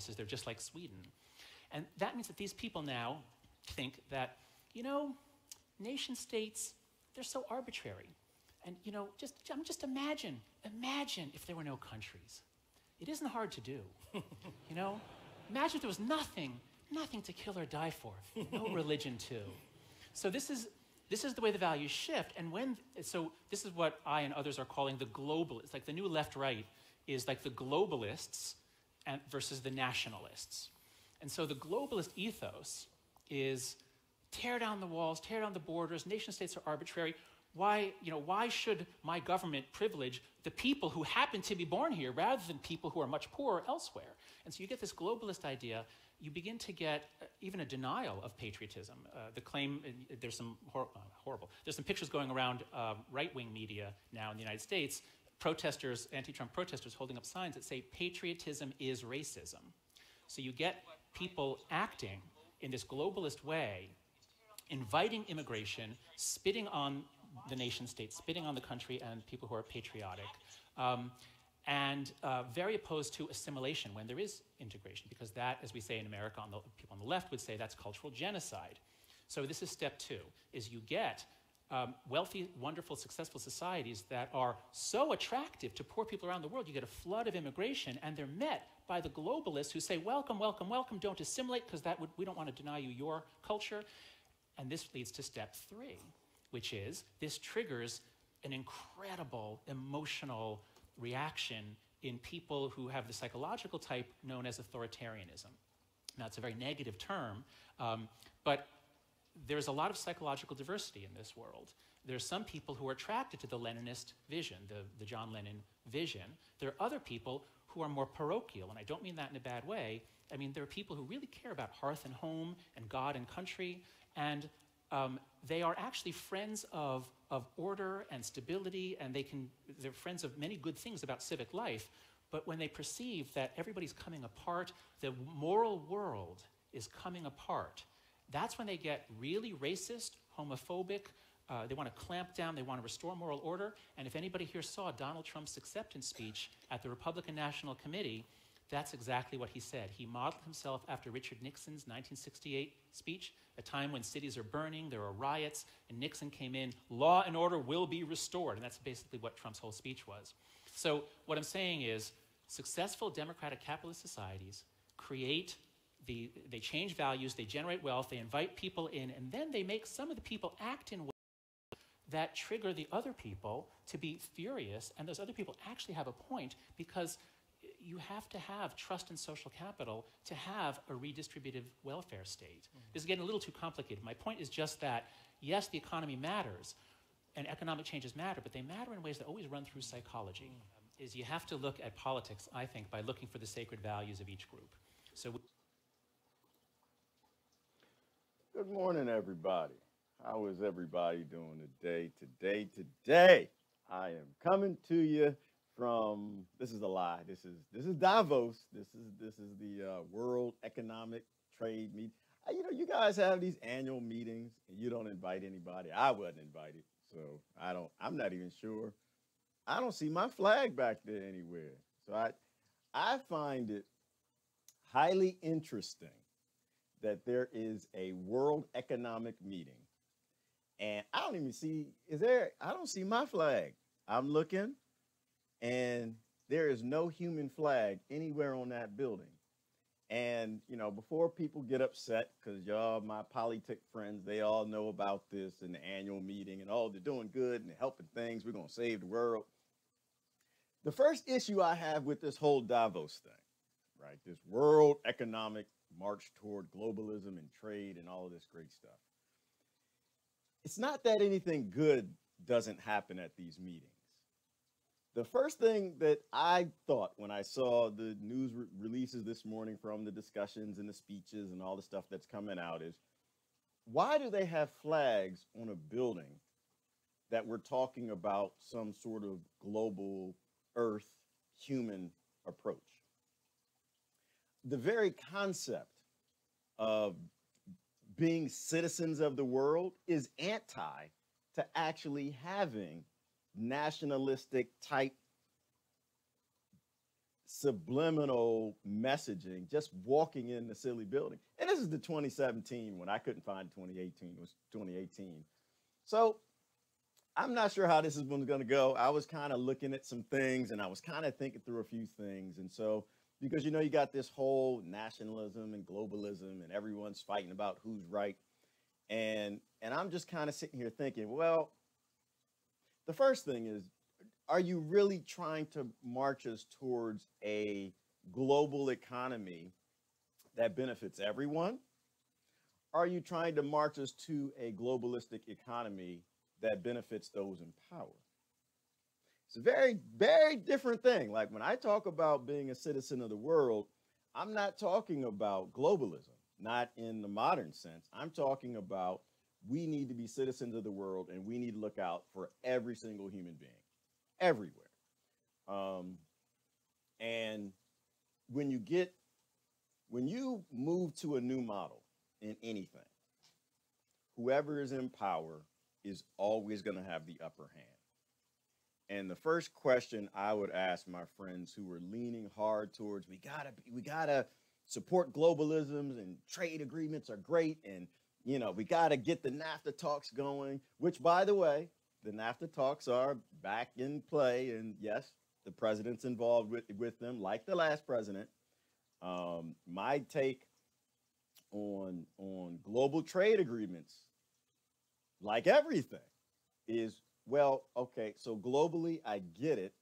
places. They're just like Sweden. And that means that these people now think that, you know, nation states, they're so arbitrary. And, you know, just imagine if there were no countries. It isn't hard to do, you know? Imagine if there was nothing to kill or die for, no religion too. So this is the way the values shift. And so this is what I and others are calling the globalists. Like the new left-right is like the globalists versus the nationalists. And so the globalist ethos is tear down the walls, tear down the borders, nation states are arbitrary. Why should my government privilege the people who happen to be born here rather than people who are much poorer elsewhere? And so you get this globalist idea. You begin to get even a denial of patriotism. The claim, there's some there's some pictures going around right-wing media now in the United States, protesters, anti-Trump protesters holding up signs that say patriotism is racism. So you get people acting in this globalist way, inviting immigration, spitting on the nation state, spitting on the country and people who are patriotic, and very opposed to assimilation when there is integration, because that, as we say in America, people on the left would say that's cultural genocide. So this is step two, is you get wealthy, wonderful, successful societies that are so attractive to poor people around the world. You get a flood of immigration, and they're met by the globalists who say, welcome, welcome, welcome, don't assimilate, because we don't want to deny you your culture. And this leads to step three, which is this triggers an incredible emotional reaction in people who have the psychological type known as authoritarianism. Now, it's a very negative term, but there's a lot of psychological diversity in this world. There's some people who are attracted to the Leninist vision, the John Lennon vision. There are other people who are more parochial, and I don't mean that in a bad way. I mean, there are people who really care about hearth and home and God and country, and they are actually friends of order and stability, and they're friends of many good things about civic life. But when they perceive that everybody's coming apart, the moral world is coming apart, that's when they get really racist, homophobic. They want to clamp down. They want to restore moral order. And if anybody here saw Donald Trump's acceptance speech at the Republican National Committee, that's exactly what he said. He modeled himself after Richard Nixon's 1968 speech, a time when cities are burning, there are riots, and Nixon came in, law and order will be restored. And that's basically what Trump's whole speech was. So what I'm saying is, successful democratic capitalist societies they change values, they generate wealth, they invite people in, and then they make some of the people act in ways that trigger the other people to be furious, and those other people actually have a point, because you have to have trust in social capital to have a redistributive welfare state. This is getting a little too complicated. My point is just that, yes, the economy matters, and economic changes matter, but they matter in ways that always run through psychology. Is you have to look at politics, I think, by looking for the sacred values of each group. So. Good morning, everybody. How is everybody doing today? Today, I am coming to you from, this is a lie. This is Davos. This is the World Economic Trade meeting. You know, you guys have these annual meetings and you don't invite anybody. I wasn't invited, so I'm not even sure. I don't see my flag back there anywhere. So I find it highly interesting that there is a World Economic meeting, and I don't even see, I don't see my flag. I'm looking, and there is no human flag anywhere on that building. And, you know, before people get upset, because y'all, my politic friends, they all know about this in the annual meeting, and they're doing good and they're helping things, we're going to save the world. The first issue I have with this whole Davos thing, right, this World Economic march toward globalism and trade and all of this great stuff. It's not that anything good doesn't happen at these meetings. The first thing that I thought when I saw the news releases this morning from the discussions and the speeches and all the stuff that's coming out is, why do they have flags on a building that we're talking about some sort of global earth human approach? The very concept of being citizens of the world is anti to actually having nationalistic type subliminal messaging just walking in the silly building. And this is the 2017 one. I couldn't find 2018. It was 2018. So I'm not sure how this is going to go. I was kind of looking at some things and I was kind of thinking through a few things. And so, because you got this whole nationalism and globalism and everyone's fighting about who's right. And I'm just kind of sitting here thinking, well, the first thing is, are you really trying to march us towards a global economy that benefits everyone? Are you trying to march us to a globalistic economy that benefits those in power? It's a very, very different thing. Like when I talk about being a citizen of the world, I'm not talking about globalism, not in the modern sense. I'm talking about we need to be citizens of the world and we need to look out for every single human being, everywhere. And when you move to a new model in anything, whoever is in power is always going to have the upper hand. And the first question I would ask my friends who are leaning hard towards we gotta support globalisms and trade agreements are great, and we gotta get the NAFTA talks going, which by the way, the NAFTA talks are back in play, and yes, the president's involved with them, like the last president. My take on global trade agreements, like everything, is, well, okay, so globally, I get it.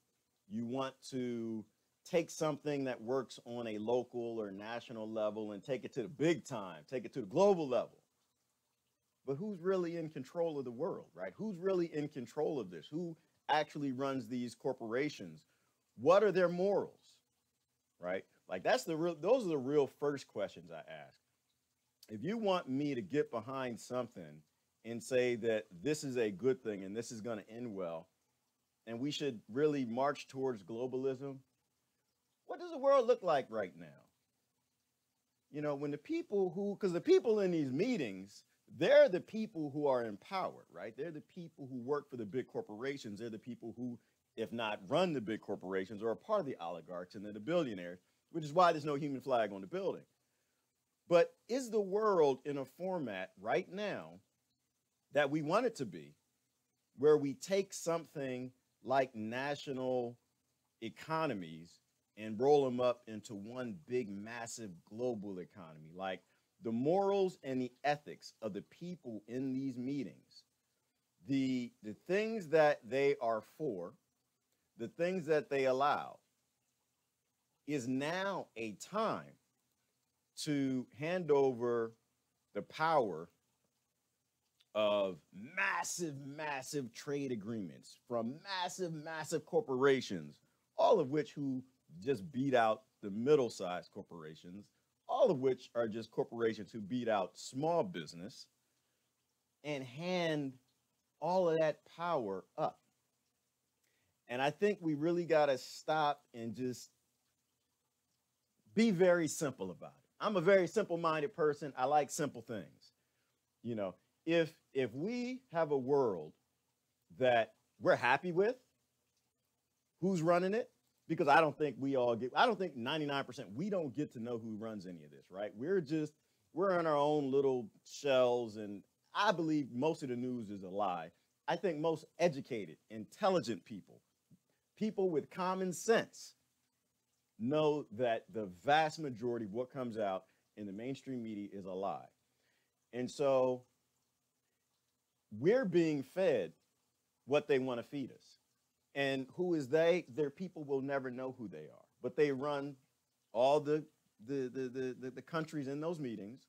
You want to take something that works on a local or national level and take it to the big time, take it to the global level. But who's really in control of the world, right? Who's really in control of this? Who actually runs these corporations? What are their morals, right? Like those are the real first questions I ask. If you want me to get behind something and say that this is a good thing and this is going to end well, and we should really march towards globalism, what does the world look like right now? When the people because the people in these meetings, they're the people who are in power, right? They're the people who work for the big corporations. They're the people who, if not run the big corporations, are a part of the oligarchs and they're the billionaires, which is why there's no human flag on the building. But is the world in a format right now that we want it to be, where we take something like national economies and roll them up into one big, massive global economy? Like the morals and the ethics of the people in these meetings, the things that they are for, the things that they allow, is now a time to hand over the power of massive, massive trade agreements from massive, massive corporations, all of which who just beat out the middle-sized corporations, all of which are just corporations who beat out small business, and hand all of that power up. And I think we really got to stop and just be very simple about it. I'm a very simple-minded person. I like simple things. If we have a world that we're happy with, who's running it? Because I don't think 99%, we don't get to know who runs any of this, right? We're in our own little shells, and I believe most of the news is a lie. I think most educated, intelligent people with common sense, know that the vast majority of what comes out in the mainstream media is a lie. And so we're being fed what they want to feed us. And who is they? Their people will never know who they are. But they run all the countries in those meetings.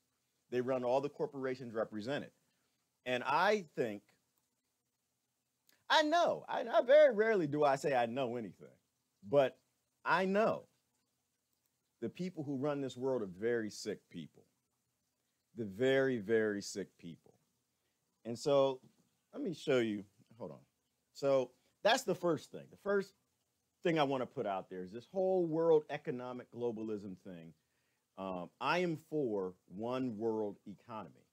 They run all the corporations represented. And I think, I very rarely do I say I know anything. But I know the people who run this world are very sick people. The very, very sick people. And so let me show you. Hold on. So that's the first thing. The first thing I want to put out there is this whole world economic globalism thing. I am for one world economy,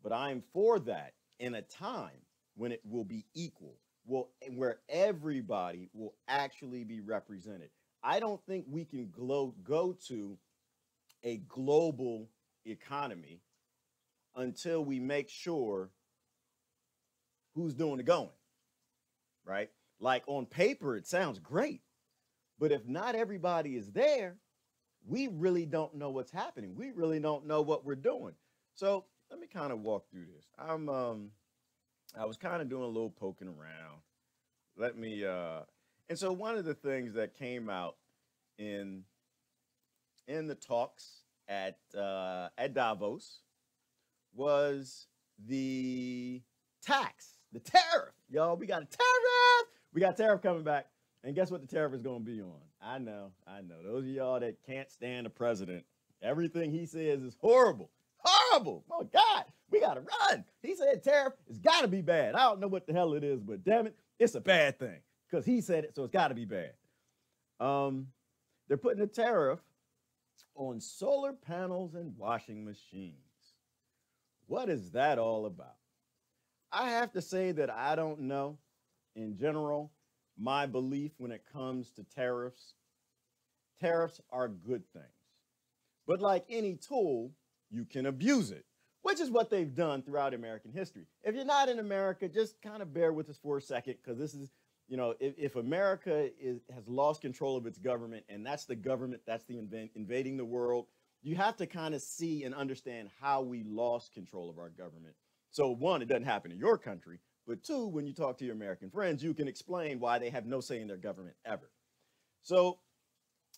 but I am for that in a time when it will be equal, where everybody will actually be represented. I don't think we can go to a global economy until we make sure who's doing the going, right? Like on paper, it sounds great, but if not everybody is there, we really don't know what's happening. We really don't know what we're doing. So let me kind of walk through this. I was kind of doing a little poking around. Let me and so one of the things that came out in the talks at Davos was the tax, the tariff. Y'all, we got a tariff. We got tariff coming back. And guess what the tariff is going to be on? I know. Those of y'all that can't stand the president, everything he says is horrible. Horrible. Oh, God, we got to run. He said tariff, it's got to be bad. I don't know what the hell it is, but damn it, it's a bad thing because he said it, so it's got to be bad. They're putting a tariff on solar panels and washing machines. What is that all about? I have to say that I don't know. In general, my belief when it comes to tariffs are good things. But like any tool, you can abuse it, which is what they've done throughout American history. If you're not in America, just kind of bear with us for a second, because this is, if America has lost control of its government, and that's the government, that's the invading the world, you have to kind of see and understand how we lost control of our government. So one, it doesn't happen in your country, but two, when you talk to your American friends, you can explain why they have no say in their government ever. So,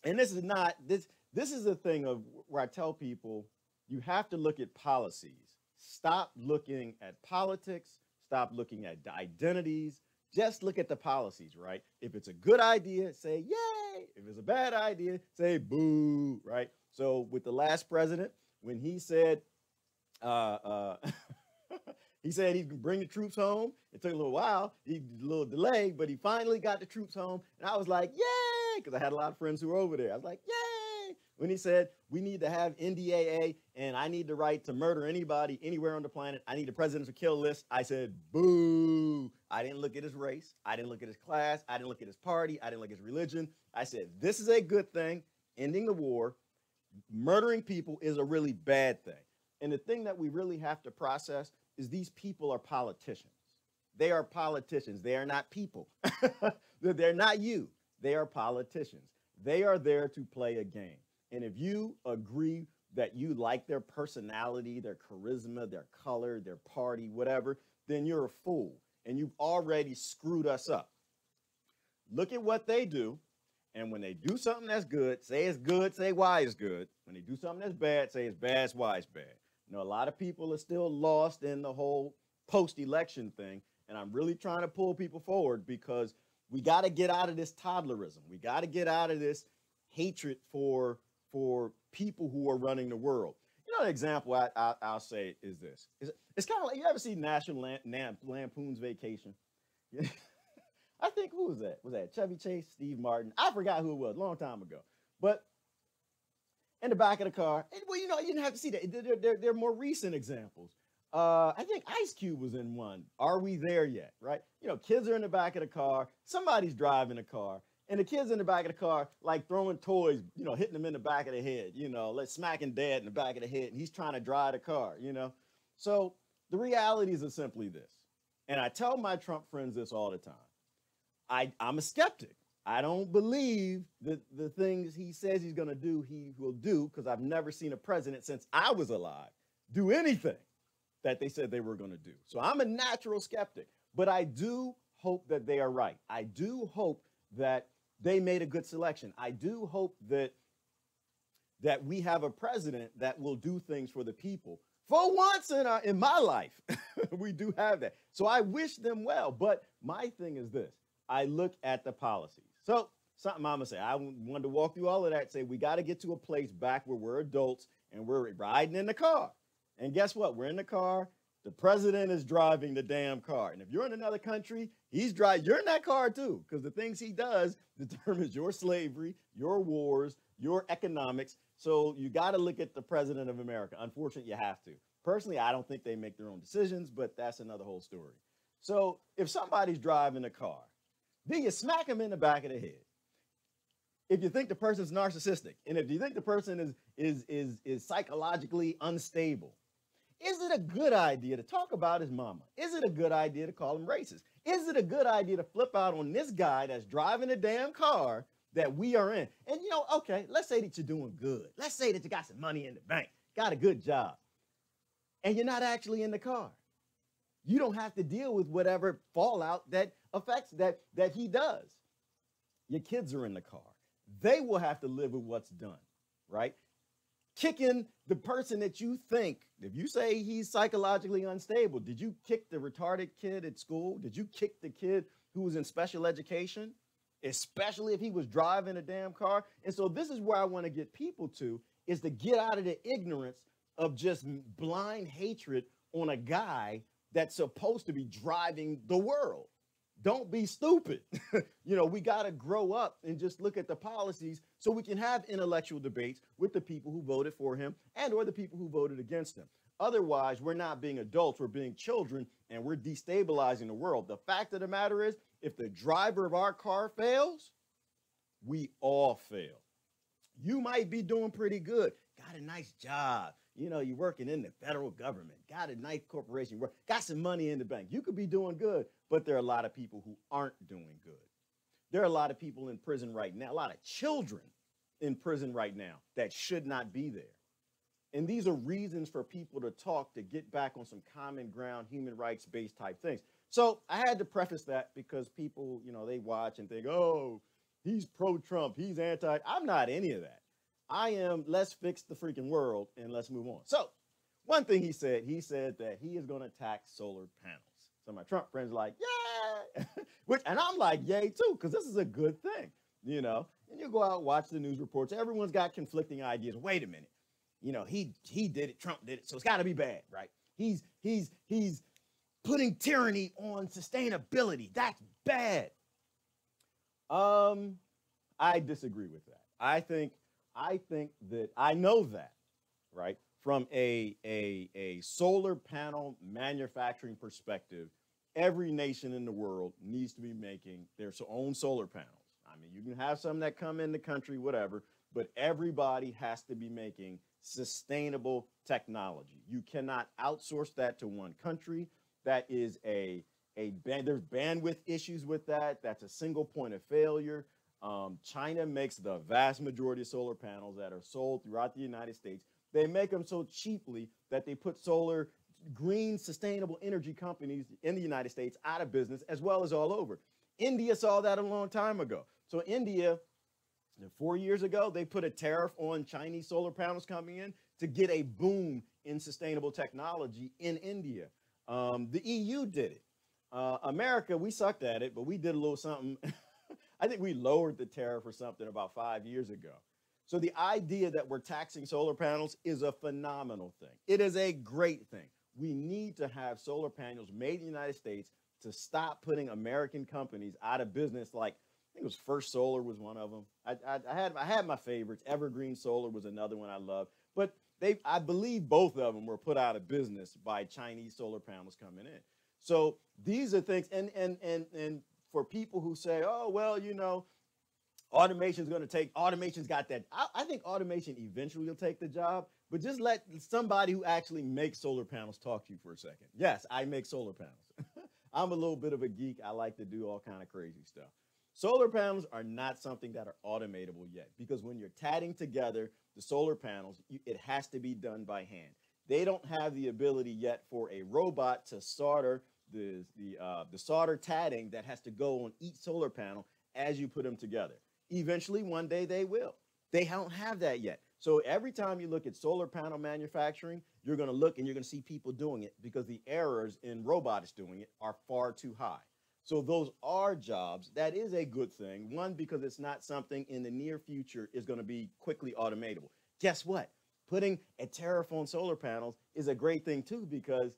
and this is the thing of where I tell people, you have to look at policies. Stop looking at politics, stop looking at identities, just look at the policies, right? If it's a good idea, say yay. If it's a bad idea, say boo, right? So with the last president, when he said, he said he could bring the troops home. It took a little while, a little delay, but he finally got the troops home. And I was like, yay, because I had a lot of friends who were over there. I was like, yay. When he said, we need to have NDAA and I need the right to murder anybody anywhere on the planet. I need a presidential kill list. I said, boo. I didn't look at his race. I didn't look at his class. I didn't look at his party. I didn't look at his religion. I said, this is a good thing. Ending the war, murdering people is a really bad thing. And the thing that we really have to process is these people are politicians. They are politicians. They are not people. They're not you. They are politicians. They are there to play a game. And if you agree that you like their personality, their charisma, their color, their party, whatever, then you're a fool. And you've already screwed us up. Look at what they do. And when they do something that's good, say it's good, say why it's good. When they do something that's bad, say it's bad, it's why it's bad. A lot of people are still lost in the whole post-election thing, and I'm really trying to pull people forward because we got to get out of this toddlerism. We got to get out of this hatred for people who are running the world. An example I'll say is this. It's kind of like, you ever see National Lampoon's Vacation? I think, who was that? Was that Chevy Chase, Steve Martin? I forgot who it was, a long time ago. But in the back of the car. And, well, you didn't have to see that. There are more recent examples. I think Ice Cube was in one. Are we there yet? Right? Kids are in the back of the car. Somebody's driving the car. And the kids in the back of the car, like throwing toys, hitting them in the back of the head, like smacking dad in the back of the head. And he's trying to drive the car, So the realities are simply this. And I tell my Trump friends this all the time. I'm a skeptic. I don't believe that the things he says he's going to do, he will do, because I've never seen a president since I was alive do anything that they said they were going to do. So I'm a natural skeptic, but I do hope that they are right. I do hope that they made a good selection. I do hope that we have a president that will do things for the people. For once in my life, we do have that. So I wish them well. But my thing is this. I look at the policies. So something I'm going to say, I wanted to walk through all of that, say we got to get to a place back where we're adults and we're riding in the car. And guess what? We're in the car. The president is driving the damn car. And if you're in another country, you're in that car too, because the things he does determines your slavery, your wars, your economics. So you got to look at the president of America. Unfortunately, you have to. Personally, I don't think they make their own decisions, but that's another whole story. So if somebody's driving a car, then you smack them in the back of the head. if you think the person's narcissistic, and if you think the person is psychologically unstable, is it a good idea to talk about his mama? Is it a good idea to call him racist? Is it a good idea to flip out on this guy that's driving a damn car that we are in? And okay, let's say that you're doing good. Let's say that you got some money in the bank, got a good job, and you're not actually in the car. You don't have to deal with whatever fallout that affects that he does. Your kids are in the car. They will have to live with what's done, right? Kicking the person that you think, if you say he's psychologically unstable, did you kick the retarded kid at school? Did you kick the kid who was in special education, especially if he was driving a damn car? And so this is where I want to get people to, is to get out of the ignorance of just blind hatred on a guy that's supposed to be driving the world. Don't be stupid. We got to grow up and just look at the policies so we can have intellectual debates with the people who voted for him and or the people who voted against him. Otherwise, we're not being adults, we're being children, and we're destabilizing the world. The fact of the matter is, if the driver of our car fails, we all fail. You might be doing pretty good, got a nice job. You're working in the federal government, got a nice corporation, got some money in the bank. You could be doing good, but there are a lot of people who aren't doing good. There are a lot of people in prison right now, a lot of children in prison right now that should not be there. And these are reasons for people to talk, to get back on some common ground, human rights-based type things. So I had to preface that because people, they watch and think, oh, he's pro-Trump, he's anti. I'm not any of that. I am, let's fix the freaking world and let's move on. So one thing he said that he is going to tax solar panels. So my Trump friends are like, yeah, and I'm like, yay too, because this is a good thing, and you go out, watch the news reports. Everyone's got conflicting ideas. Wait a minute. He did it. Trump did it. So it's got to be bad, right? He's putting tyranny on sustainability. That's bad. I disagree with that. I think that I know that, right? From a solar panel manufacturing perspective, every nation in the world needs to be making their own solar panels. I mean, you can have some that come in the country, whatever, but everybody has to be making sustainable technology. You cannot outsource that to one country. That is there's bandwidth issues with that. That's a single point of failure. China makes the vast majority of solar panels that are sold throughout the United States. They make them so cheaply that they put green, sustainable energy companies in the United States out of business, as well as all over. India saw that a long time ago. So India, 4 years ago, they put a tariff on Chinese solar panels coming in to get a boom in sustainable technology in India. The EU did it. America, we sucked at it, but we did a little something. I think we lowered the tariff or something about 5 years ago. So the idea that we're taxing solar panels is a phenomenal thing. It is a great thing. We need to have solar panels made in the United States to stop putting American companies out of business. Like, I think it was First Solar was one of them. I had my favorites. Evergreen Solar was another one I loved. But I believe both of them were put out of business by Chinese solar panels coming in. So these are things, and for people who say, oh, well, automation's got that. I think automation eventually will take the job, but just let somebody who actually makes solar panels talk to you for a second. Yes, I make solar panels. I'm a little bit of a geek. I like to do all kind of crazy stuff. Solar panels are not something that are automatable yet, because when you're tatting together the solar panels, it has to be done by hand. They don't have the ability yet for a robot to solder the solder tatting that has to go on each solar panel as you put them together. Eventually, one day they will. They don't have that yet. So every time you look at solar panel manufacturing, you're going to look and you're going to see people doing it because the errors in robots doing it are far too high. So those are jobs. That is a good thing. One, because it's not something in the near future is going to be quickly automatable. Guess what? Putting a tariff on solar panels is a great thing too, because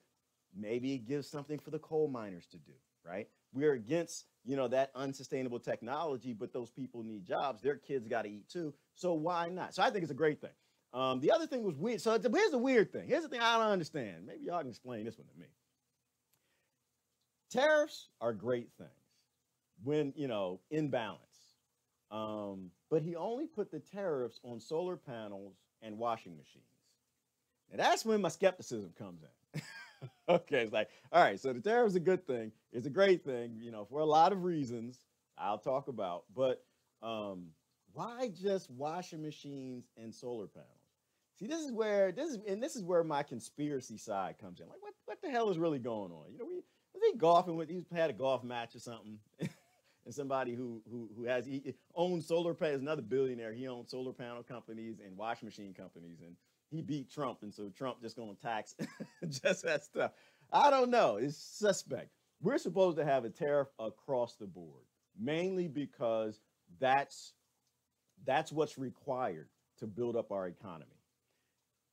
maybe it gives something for the coal miners to do, right? We're against, that unsustainable technology, but those people need jobs. Their kids got to eat too. So why not? So I think it's a great thing. The other thing was weird. So here's the weird thing. Here's the thing I don't understand. Maybe y'all can explain this one to me. Tariffs are great things when, in balance. But he only put the tariffs on solar panels and washing machines. And that's when my skepticism comes in. Okay, it's like, all right, so the tariff's a good thing. It's a great thing, for a lot of reasons I'll talk about. But why just washing machines and solar panels? See, this is where my conspiracy side comes in. Like, what the hell is really going on? Was he golfing with? He had a golf match or something, and somebody who he owns solar panels, another billionaire. He owns solar panel companies and washing machine companies, and he beat Trump, and so Trump just going to tax just that stuff. I don't know. It's suspect. We're supposed to have a tariff across the board, mainly because that's what's required to build up our economy.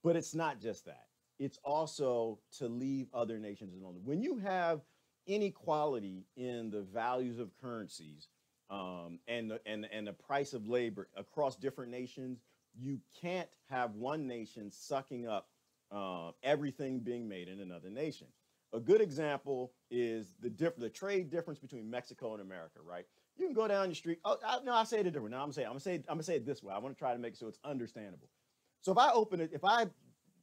But it's not just that. It's also to leave other nations alone. When you have inequality in the values of currencies and the price of labor across different nations, you can't have one nation sucking up everything being made in another nation. A good example is the trade difference between Mexico and America, right? You can go down the street. Oh, no, I say it different. No, I'm gonna say it this way. I want to try to make it so it's understandable. So if I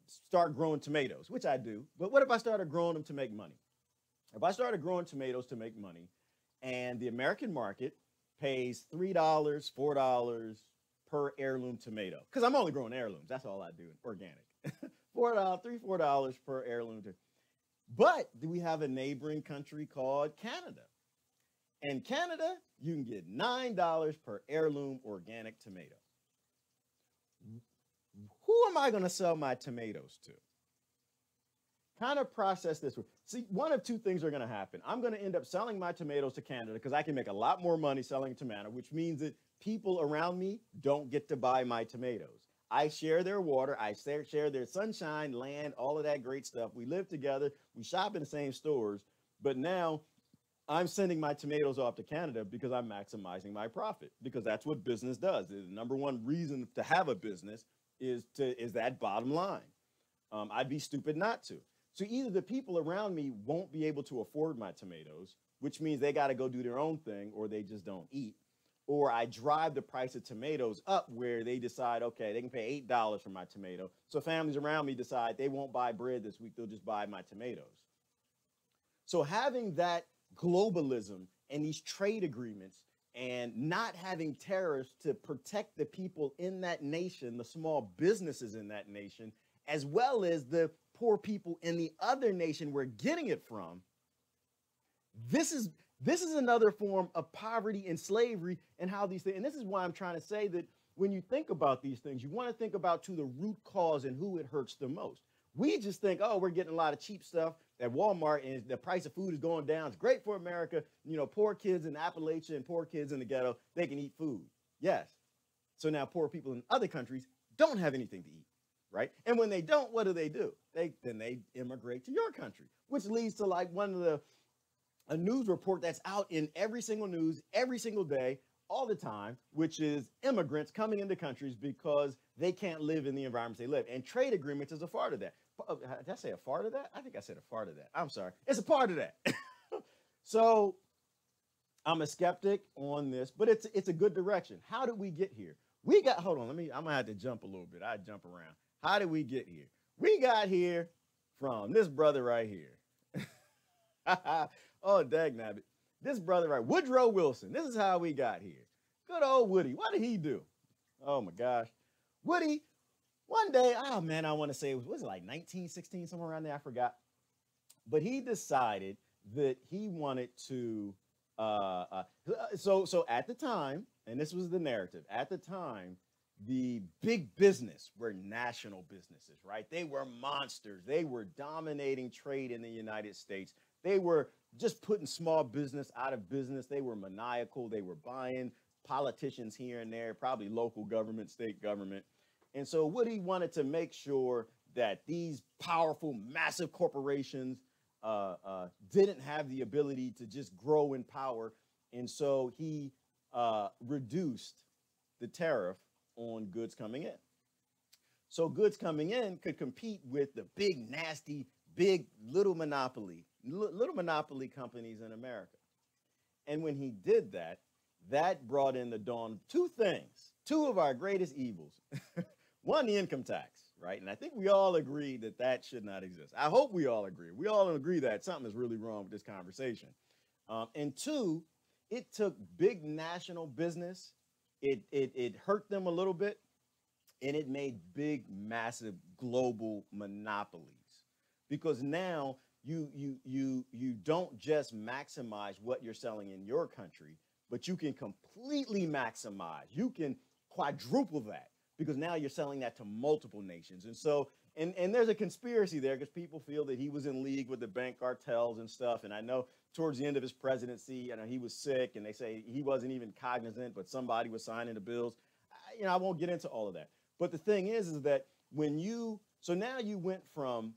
start growing tomatoes, which I do, but what if I started growing them to make money? If I started growing tomatoes to make money, and the American market pays $3, $4 per heirloom tomato, because I'm only growing heirlooms. That's all I do, organic. $4 per heirloom. But we have a neighboring country called Canada. In Canada, you can get $9 per heirloom organic tomato. Who am I going to sell my tomatoes to? Kind of process this. See, one of two things are going to happen. I'm going to end up selling my tomatoes to Canada because I can make a lot more money selling a tomato, which means that people around me don't get to buy my tomatoes. I share their water. I share their sunshine, land, all of that great stuff. We live together. We shop in the same stores. But now I'm sending my tomatoes off to Canada because I'm maximizing my profit, because that's what business does. The number one reason to have a business is that bottom line. I'd be stupid not to. So either the people around me won't be able to afford my tomatoes, which means they got to go do their own thing, or they just don't eat, or I drive the price of tomatoes up where they decide, okay, they can pay $8 for my tomato. So families around me decide they won't buy bread this week, they'll just buy my tomatoes. So having that globalism and these trade agreements and not having tariffs to protect the people in that nation, the small businesses in that nation, as well as the poor people in the other nation we're getting it from, this is another form of poverty and slavery and how these things, and this is why I'm trying to say that when you think about these things, you want to think about to the root cause and who it hurts the most. We just think, oh, we're getting a lot of cheap stuff at Walmart and the price of food is going down. It's great for America. Poor kids in Appalachia and poor kids in the ghetto, they can eat food. Yes. So now poor people in other countries don't have anything to eat, right? And when they don't, what do? They immigrate to your country, which leads to like a news report that's out in every single news, every single day, all the time, which is immigrants coming into countries because they can't live in the environments they live. And trade agreements is a part of that. Did I say a part of that? I think I said a part of that. I'm sorry. It's a part of that. So I'm a skeptic on this, but it's a good direction. How did we get here? Hold on, I'm gonna have to jump a little bit. I jump around. How did we get here? We got here from this brother right here. Oh, dagnabbit. This brother right, Woodrow Wilson. This is how we got here. Good old Woody. What did he do? Oh my gosh. Woody, one day, oh man, I want to say was it like 1916, somewhere around there? I forgot. But he decided that he wanted to, so at the time, and this was the narrative, at the time, the big business were national businesses, right? They were monsters. They were dominating trade in the United States. They were just putting small business out of business. They were maniacal. They were buying politicians here and there, probably local government, state government. And so Woody wanted to make sure that these powerful, massive corporations didn't have the ability to just grow in power. And so he reduced the tariff on goods coming in. So goods coming in could compete with the big, nasty, big, little monopoly companies in America. And when he did that, that brought in the dawn of two things, two of our greatest evils. One, the income tax, right? And I think we all agree that that should not exist. I hope we all agree. We all agree that something is really wrong with this conversation. And two, it took big national business. It hurt them a little bit, and it made big, massive global monopolies. Because now you don't just maximize what you're selling in your country, but you can completely maximize. You can quadruple that because now you're selling that to multiple nations. And so, and there's a conspiracy there because people feel that he was in league with the bank cartels and stuff. And I know towards the end of his presidency, he was sick, and they say he wasn't even cognizant, but somebody was signing the bills. I won't get into all of that. But the thing is that so now you went from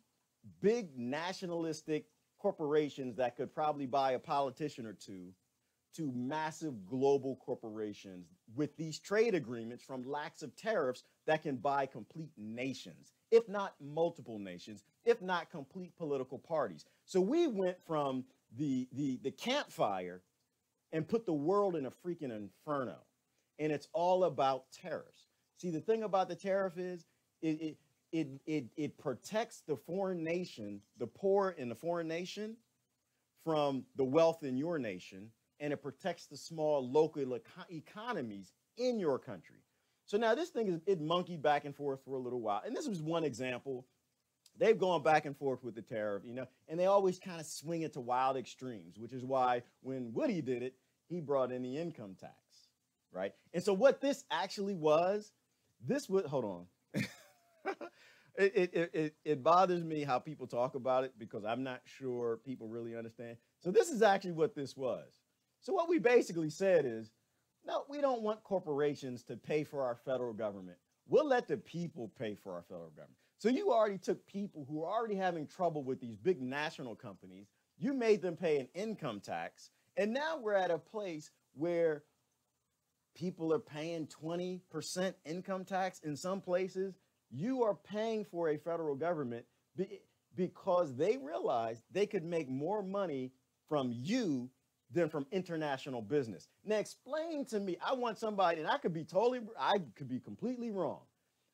big nationalistic corporations that could probably buy a politician or two to massive global corporations with these trade agreements from lakhs of tariffs that can buy complete nations, if not multiple nations, if not complete political parties. So we went from the campfire and put the world in a freaking inferno. And it's all about tariffs. See, the thing about the tariff is it protects the foreign nation, the poor in the foreign nation, from the wealth in your nation, and it protects the small local economies in your country. So now this thing it monkeyed back and forth for a little while. And this was one example. They've gone back and forth with the tariff, and they always kind of swing it to wild extremes, which is why when Woody did it, he brought in the income tax, right? And so what this actually was, hold on. It bothers me how people talk about it because I'm not sure people really understand. So this is actually what this was. So what we basically said is, no, we don't want corporations to pay for our federal government. We'll let the people pay for our federal government. So you already took people who are already having trouble with these big national companies. You made them pay an income tax. And now we're at a place where people are paying 20% income tax in some places. You are paying for a federal government because they realized they could make more money from you than from international business. Now explain to me, I want somebody, and I could be completely wrong,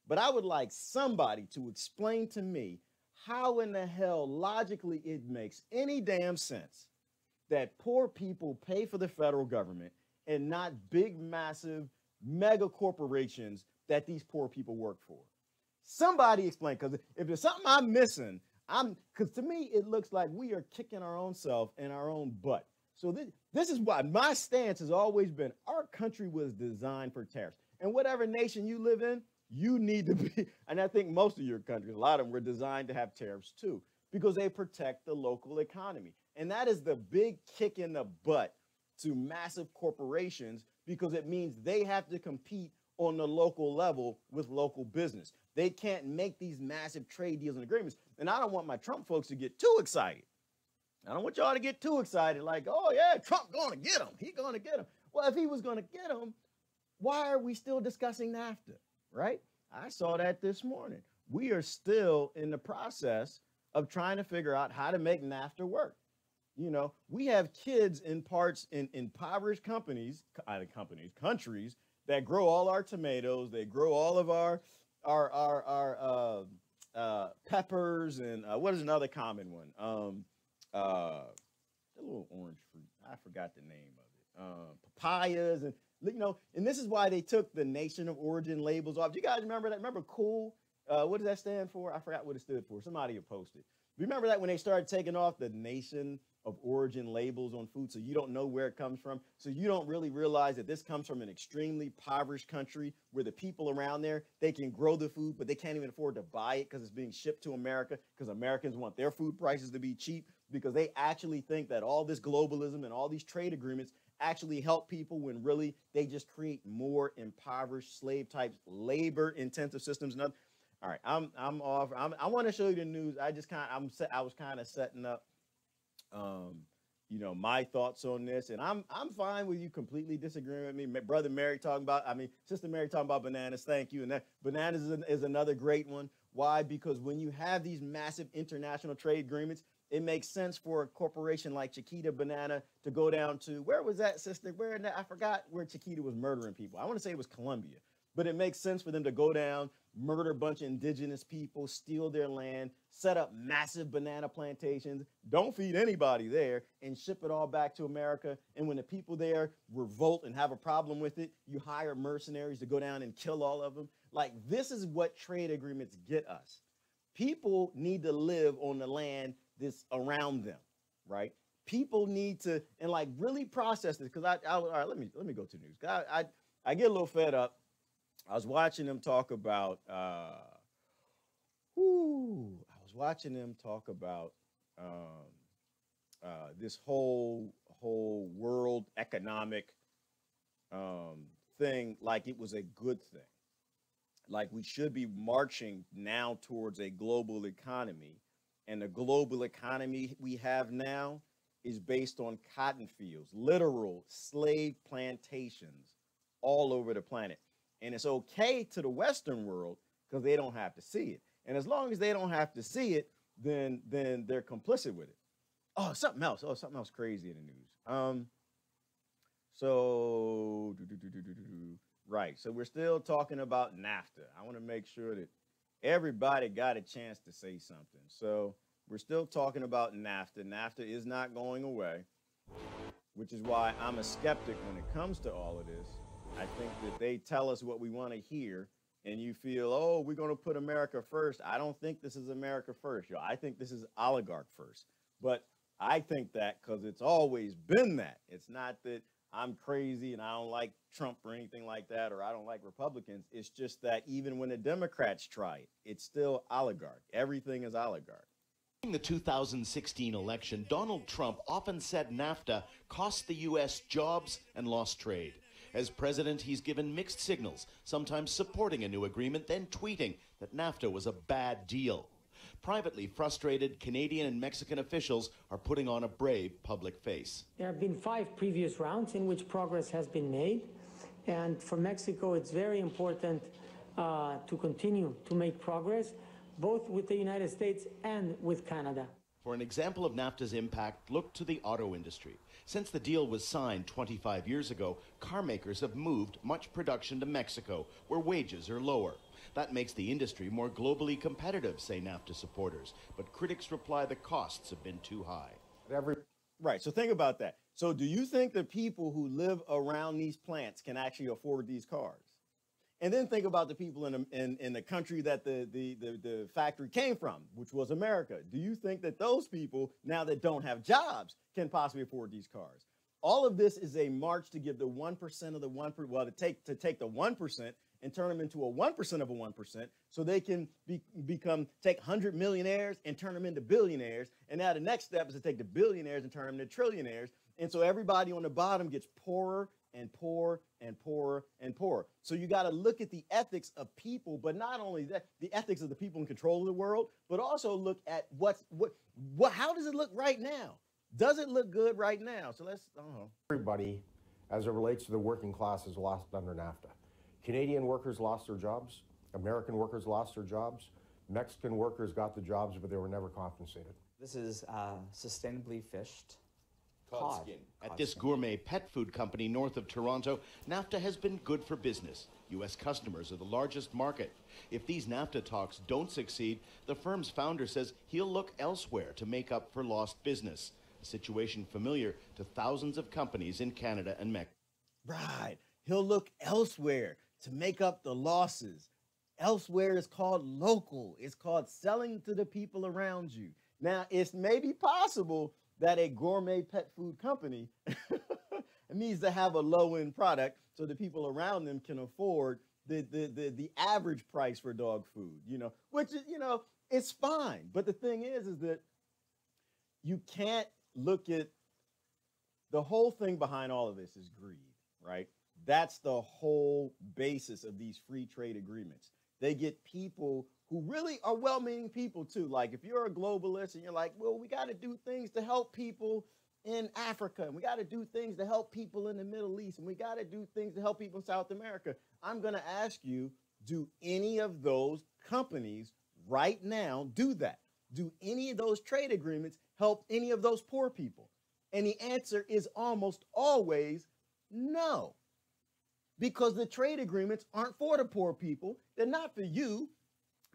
but I would like somebody to explain to me how in the hell logically it makes any damn sense that poor people pay for the federal government and not big, massive, mega corporations that these poor people work for. Somebody explain, because if there's something I'm missing, because to me, it looks like we are kicking our own self in our own butt. So this is why my stance has always been our country was designed for tariffs. And whatever nation you live in, you need to be, and I think most of your countries, a lot of them were designed to have tariffs too, because they protect the local economy. And that is the big kick in the butt to massive corporations because it means they have to compete on the local level with local business. They can't make these massive trade deals and agreements. And I don't want my Trump folks to get too excited. I don't want y'all to get too excited like, oh, yeah, Trump going to get them. He's going to get them. Well, if he was going to get them, why are we still discussing NAFTA, right? I saw that this morning. We are still in the process of trying to figure out how to make NAFTA work. We have kids in impoverished countries that grow all our tomatoes. They grow all of our peppers and what is another common one? A little orange fruit. I forgot the name of it. Papayas and this is why they took the nation of origin labels off. Do you guys remember that? Remember COOL? What does that stand for? I forgot what it stood for. Somebody will post it. Remember that when they started taking off the nation of origin labels on food, so you don't know where it comes from, so you don't really realize that this comes from an extremely impoverished country where the people around there, they can grow the food, but they can't even afford to buy it because it's being shipped to America because Americans want their food prices to be cheap because they actually think that all this globalism and all these trade agreements actually help people when really they just create more impoverished slave types, labor intensive systems. And all right, I'm off. I want to show you the news. I was kind of setting up my thoughts on this, and I'm fine with you completely disagreeing with me. Sister Mary talking about bananas. Thank you. And that bananas is another great one. Why? Because when you have these massive international trade agreements, it makes sense for a corporation like Chiquita Banana to go down to, where was that, sister? I forgot where Chiquita was murdering people. I want to say it was Colombia. But it makes sense for them to go down, murder a bunch of indigenous people, steal their land, set up massive banana plantations, don't feed anybody there, and ship it all back to America. And when the people there revolt and have a problem with it, you hire mercenaries to go down and kill all of them. Like, this is what trade agreements get us. People need to live on the land that's around them, right? People need to, and like really process this. Because all right, let me go to news. I get a little fed up. I was watching them talk about this whole world economic thing like it was a good thing. Like we should be marching now towards a global economy, and the global economy we have now is based on cotton fields, literal slave plantations all over the planet. And it's okay to the Western world because they don't have to see it. And as long as they don't have to see it, then they're complicit with it. Oh, something else crazy in the news. Right. So we're still talking about NAFTA. I want to make sure that everybody got a chance to say something. So we're still talking about NAFTA. NAFTA is not going away, which is why I'm a skeptic when it comes to all of this. I think that they tell us what we want to hear, and you feel, oh, we're going to put America first. I don't think this is America first, yo. I think this is oligarch first. But I think that because it's always been that. It's not that I'm crazy and I don't like Trump or anything like that, or I don't like Republicans. It's just that even when the Democrats try it, it's still oligarch. Everything is oligarch. During the 2016 election, Donald Trump often said NAFTA cost the U.S. jobs and lost trade. As president, he's given mixed signals, sometimes supporting a new agreement, then tweeting that NAFTA was a bad deal. Privately frustrated, Canadian and Mexican officials are putting on a brave public face. There have been 5 previous rounds in which progress has been made. And for Mexico, it's very important to continue to make progress, both with the United States and with Canada. For an example of NAFTA's impact, look to the auto industry. Since the deal was signed 25 years ago, car makers have moved much production to Mexico, where wages are lower. That makes the industry more globally competitive, say NAFTA supporters. But critics reply the costs have been too high. Right, so think about that. So do you think the people who live around these plants can actually afford these cars? And then think about the people in the country that the factory came from, which was America. Do you think that those people, now that don't have jobs, can possibly afford these cars? All of this is a march to give the 1% of the 1%, well, to take the 1% and turn them into a 1% of a 1%, so they can take 100 millionaires and turn them into billionaires. And now the next step is to take the billionaires and turn them into trillionaires. And so everybody on the bottom gets poorer and poorer and poorer and poorer. So you got to look at the ethics of people, but not only that, the ethics of the people in control of the world, but also look at how does it look right now? Does it look good right now? So let's, I don't know. Everybody, as it relates to the working class, is lost under NAFTA. Canadian workers lost their jobs. American workers lost their jobs. Mexican workers got the jobs, but they were never compensated. This is sustainably fished Cod skin. At this gourmet pet food company north of Toronto, NAFTA has been good for business. U.S. customers are the largest market. If these NAFTA talks don't succeed, the firm's founder says he'll look elsewhere to make up for lost business, a situation familiar to thousands of companies in Canada and Mexico. Right. He'll look elsewhere to make up the losses. Elsewhere is called local. It's called selling to the people around you. Now, it's maybe possible that a gourmet pet food company needs to have a low-end product so the people around them can afford the average price for dog food, which, it's fine. But the thing is that you can't look at the whole thing behind all of this is greed, right? That's the whole basis of these free trade agreements. They get people who really are well-meaning people too. Like if you're a globalist and you're like, well, we got to do things to help people in Africa, and we got to do things to help people in the Middle East, and we got to do things to help people in South America. I'm going to ask you, do any of those companies right now do that? Do any of those trade agreements help any of those poor people? And the answer is almost always no. Because the trade agreements aren't for the poor people. They're not for you.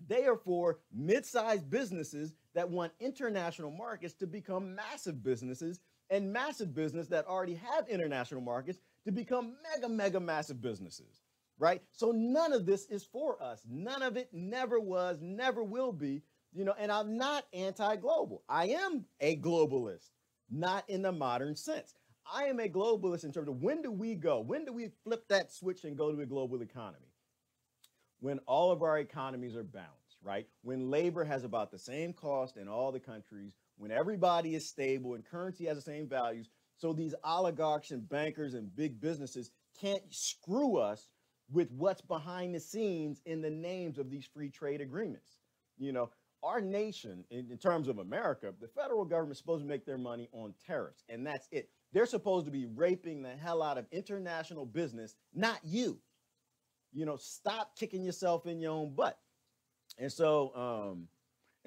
They are for mid-sized businesses that want international markets to become massive businesses, and massive business that already have international markets to become mega massive businesses, right? So none of this is for us. None of it never was, never will be, and I'm not anti-global. I am a globalist, not in the modern sense. I am a globalist in terms of when do we flip that switch and go to a global economy? When all of our economies are balanced, right? When labor has about the same cost in all the countries, when everybody is stable and currency has the same values, so these oligarchs and bankers and big businesses can't screw us with what's behind the scenes in the names of these free trade agreements. Our nation, in terms of America, the federal government is supposed to make their money on tariffs, and that's it. They're supposed to be raping the hell out of international business, not you. Stop kicking yourself in your own butt. And so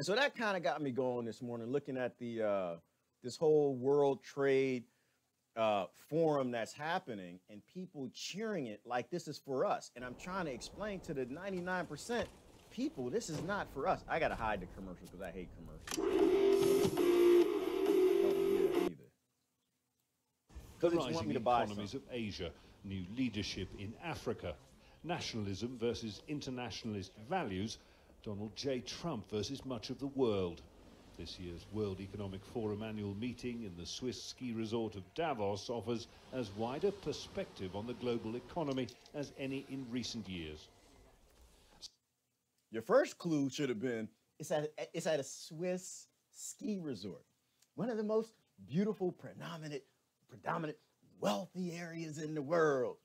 that kind of got me going this morning, looking at the this whole World Trade Forum that's happening and people cheering it like this is for us. And I'm trying to explain to the 99% people, this is not for us. I got to hide the commercials because I hate commercials. Don't do that either. Because it's want me to buy economies something. of Asia, new leadership in Africa, nationalism versus internationalist values, Donald J. Trump versus much of the world. This year's World Economic Forum annual meeting in the Swiss ski resort of Davos offers as wide a perspective on the global economy as any in recent years. Your first clue should have been it's at a Swiss ski resort, one of the most beautiful, predominant, wealthy areas in the world,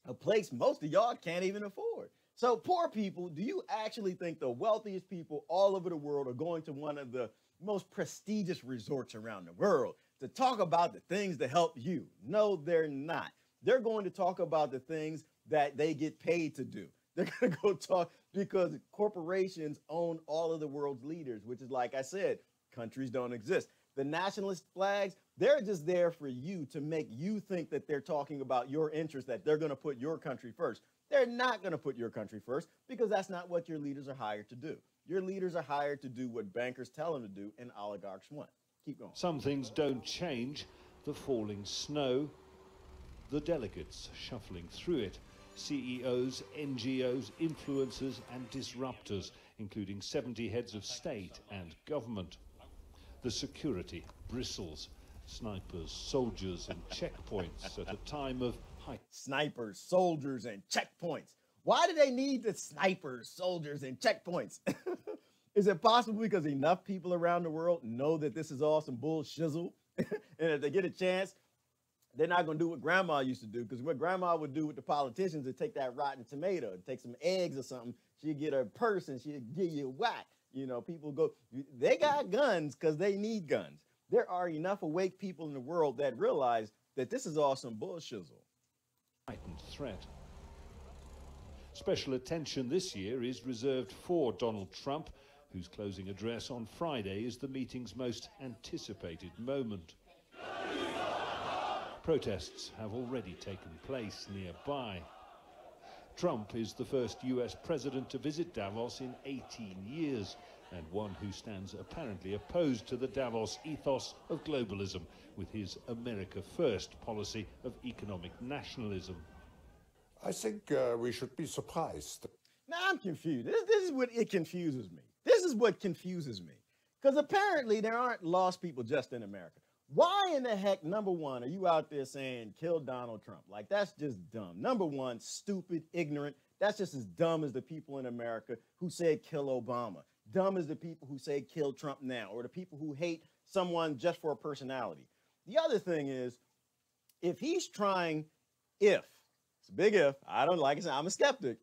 a place most of y'all can't even afford. So poor people, do you actually think the wealthiest people all over the world are going to one of the most prestigious resorts around the world to talk about the things that help you? No, they're not. They're going to talk about the things that they get paid to do. They're going to go talk because corporations own all of the world's leaders, which is, like I said, countries don't exist. The nationalist flags, they're just there for you to make you think that they're talking about your interests, that they're going to put your country first. They're not going to put your country first because that's not what your leaders are hired to do. Your leaders are hired to do what bankers tell them to do and oligarchs want. Keep going. Some things don't change. The falling snow, the delegates shuffling through it, CEOs, NGOs, influencers and disruptors, including 70 heads of state and government. The security bristles, snipers, soldiers and checkpoints at a time of high. Snipers, soldiers, and checkpoints. Why do they need the snipers, soldiers, and checkpoints? Is it possible because enough people around the world know that this is all some bull shizzle? And if they get a chance, they're not going to do what grandma used to do, because what grandma would do with the politicians is take that rotten tomato, take some eggs or something. She'd get her purse and she'd give you a whack. People go, they got guns because they need guns. There are enough awake people in the world that realize that this is all some bullshizzle. Heightened threat. Special attention this year is reserved for Donald Trump, whose closing address on Friday is the meeting's most anticipated moment. Protests have already taken place nearby. Trump is the first US president to visit Davos in 18 years, and one who stands apparently opposed to the Davos ethos of globalism with his America First policy of economic nationalism. I think we should be surprised. Now I'm confused. This is what it confuses me. This is what confuses me. Because apparently there aren't lost people just in America. Why in the heck, number one, are you out there saying kill Donald Trump? Like, that's just dumb. Number one, stupid, ignorant. That's just as dumb as the people in America who said kill Obama. Dumb as the people who say kill Trump now, or the people who hate someone just for a personality. The other thing is, if he's trying, it's a big if, I don't like it, I'm a skeptic,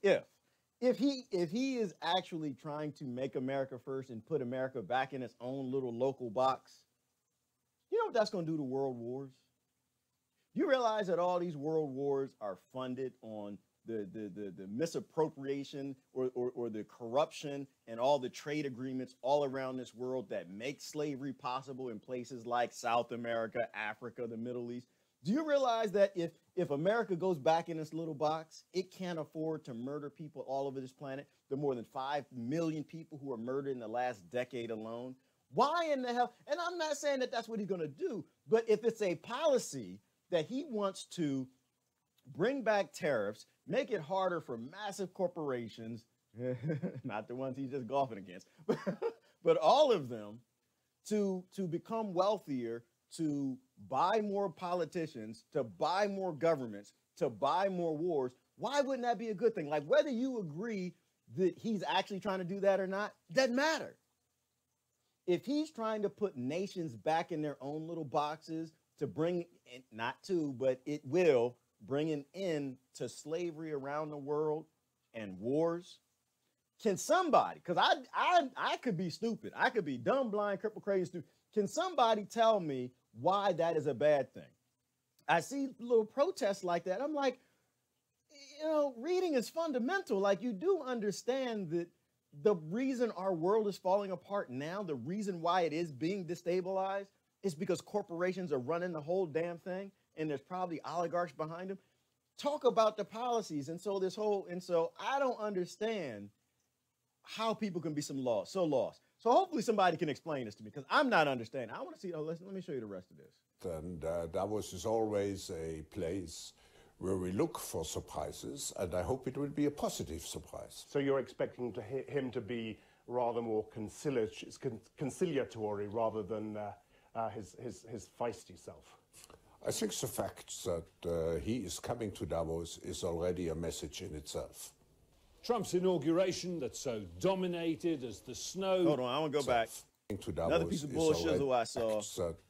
if he is actually trying to make America first and put America back in its own little local box, you know what that's going to do to world wars? You realize that all these world wars are funded on the misappropriation or the corruption and all the trade agreements all around this world that make slavery possible in places like South America, Africa, the Middle East. Do you realize that if America goes back in this little box, it can't afford to murder people all over this planet? There are more than 5 million people who were murdered in the last decade alone. Why in the hell? And I'm not saying that that's what he's going to do, but if it's a policy that he wants to bring back tariffs, make it harder for massive corporations, not the ones he's just golfing against, but all of them to become wealthier, to buy more politicians, to buy more governments, to buy more wars, why wouldn't that be a good thing? Like, whether you agree that he's actually trying to do that or not, doesn't matter. If he's trying to put nations back in their own little boxes to bring, not to, but it will bring an end to slavery around the world and wars, can somebody, because I could be stupid, I could be dumb, blind, crippled, crazy, stupid. Can somebody tell me why that is a bad thing? I see little protests like that. I'm like, you know, reading is fundamental. Like, you do understand that the reason our world is falling apart now, the reason why it is being destabilized, is because corporations are running the whole damn thing, and there's probably oligarchs behind them. Talk about the policies. And so I don't understand how people can be so lost. So hopefully somebody can explain this to me, because I'm not understanding. I want to see, let me show you the rest of this. And Davos is always a place where we look for surprises, and I hope it will be a positive surprise. So you're expecting him to be rather more conciliatory rather than his feisty self? I think the fact that he is coming to Davos is already a message in itself. Trump's inauguration that's so dominated as the snow. Hold on, I want to go back. Another piece of bullshit I saw.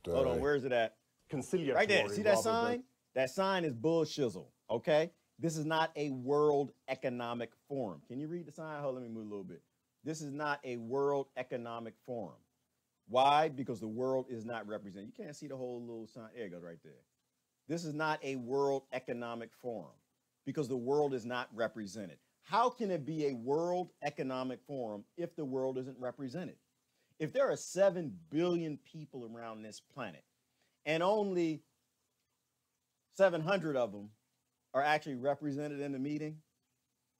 Hold on, where is it at? Conciliatory. Right there. See that sign? That sign is bullshizzle, okay? This is not a World Economic Forum. Can you read the sign? Hold on, let me move a little bit. This is not a World Economic Forum. Why? Because the world is not represented. You can't see the whole little sign. There it goes right there. This is not a World Economic Forum because the world is not represented. How can it be a World Economic Forum if the world isn't represented? If there are 7 billion people around this planet and only 700 of them are actually represented in the meeting,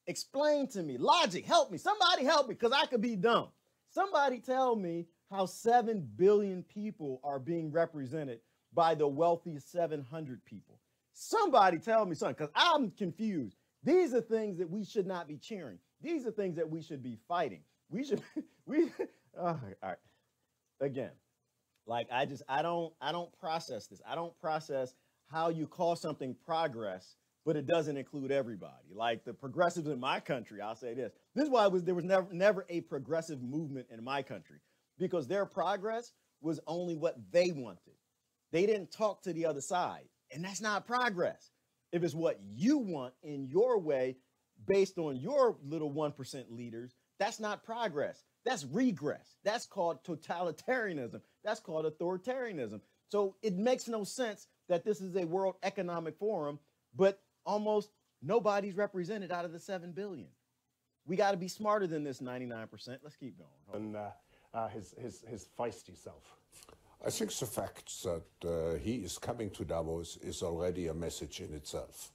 explain to me. Logic, help me. Somebody help me, because I could be dumb. Somebody tell me how 7 billion people are being represented by the wealthy 700 people. Somebody tell me something, because I'm confused. These are things that we should not be cheering. These are things that we should be fighting. All right. Again, like I don't process this. I don't process how you call something progress, but it doesn't include everybody. Like the progressives in my country, I'll say this. This is why there was never a progressive movement in my country, because their progress was only what they wanted. They didn't talk to the other side, and that's not progress. If it's what you want in your way, based on your little 1% leaders, that's not progress. That's regress. That's called totalitarianism. That's called authoritarianism. So it makes no sense that this is a World Economic Forum, but almost nobody's represented out of the 7 billion. We got to be smarter than this 99%. Let's keep going. And his feisty self. I think the fact that he is coming to Davos is already a message in itself.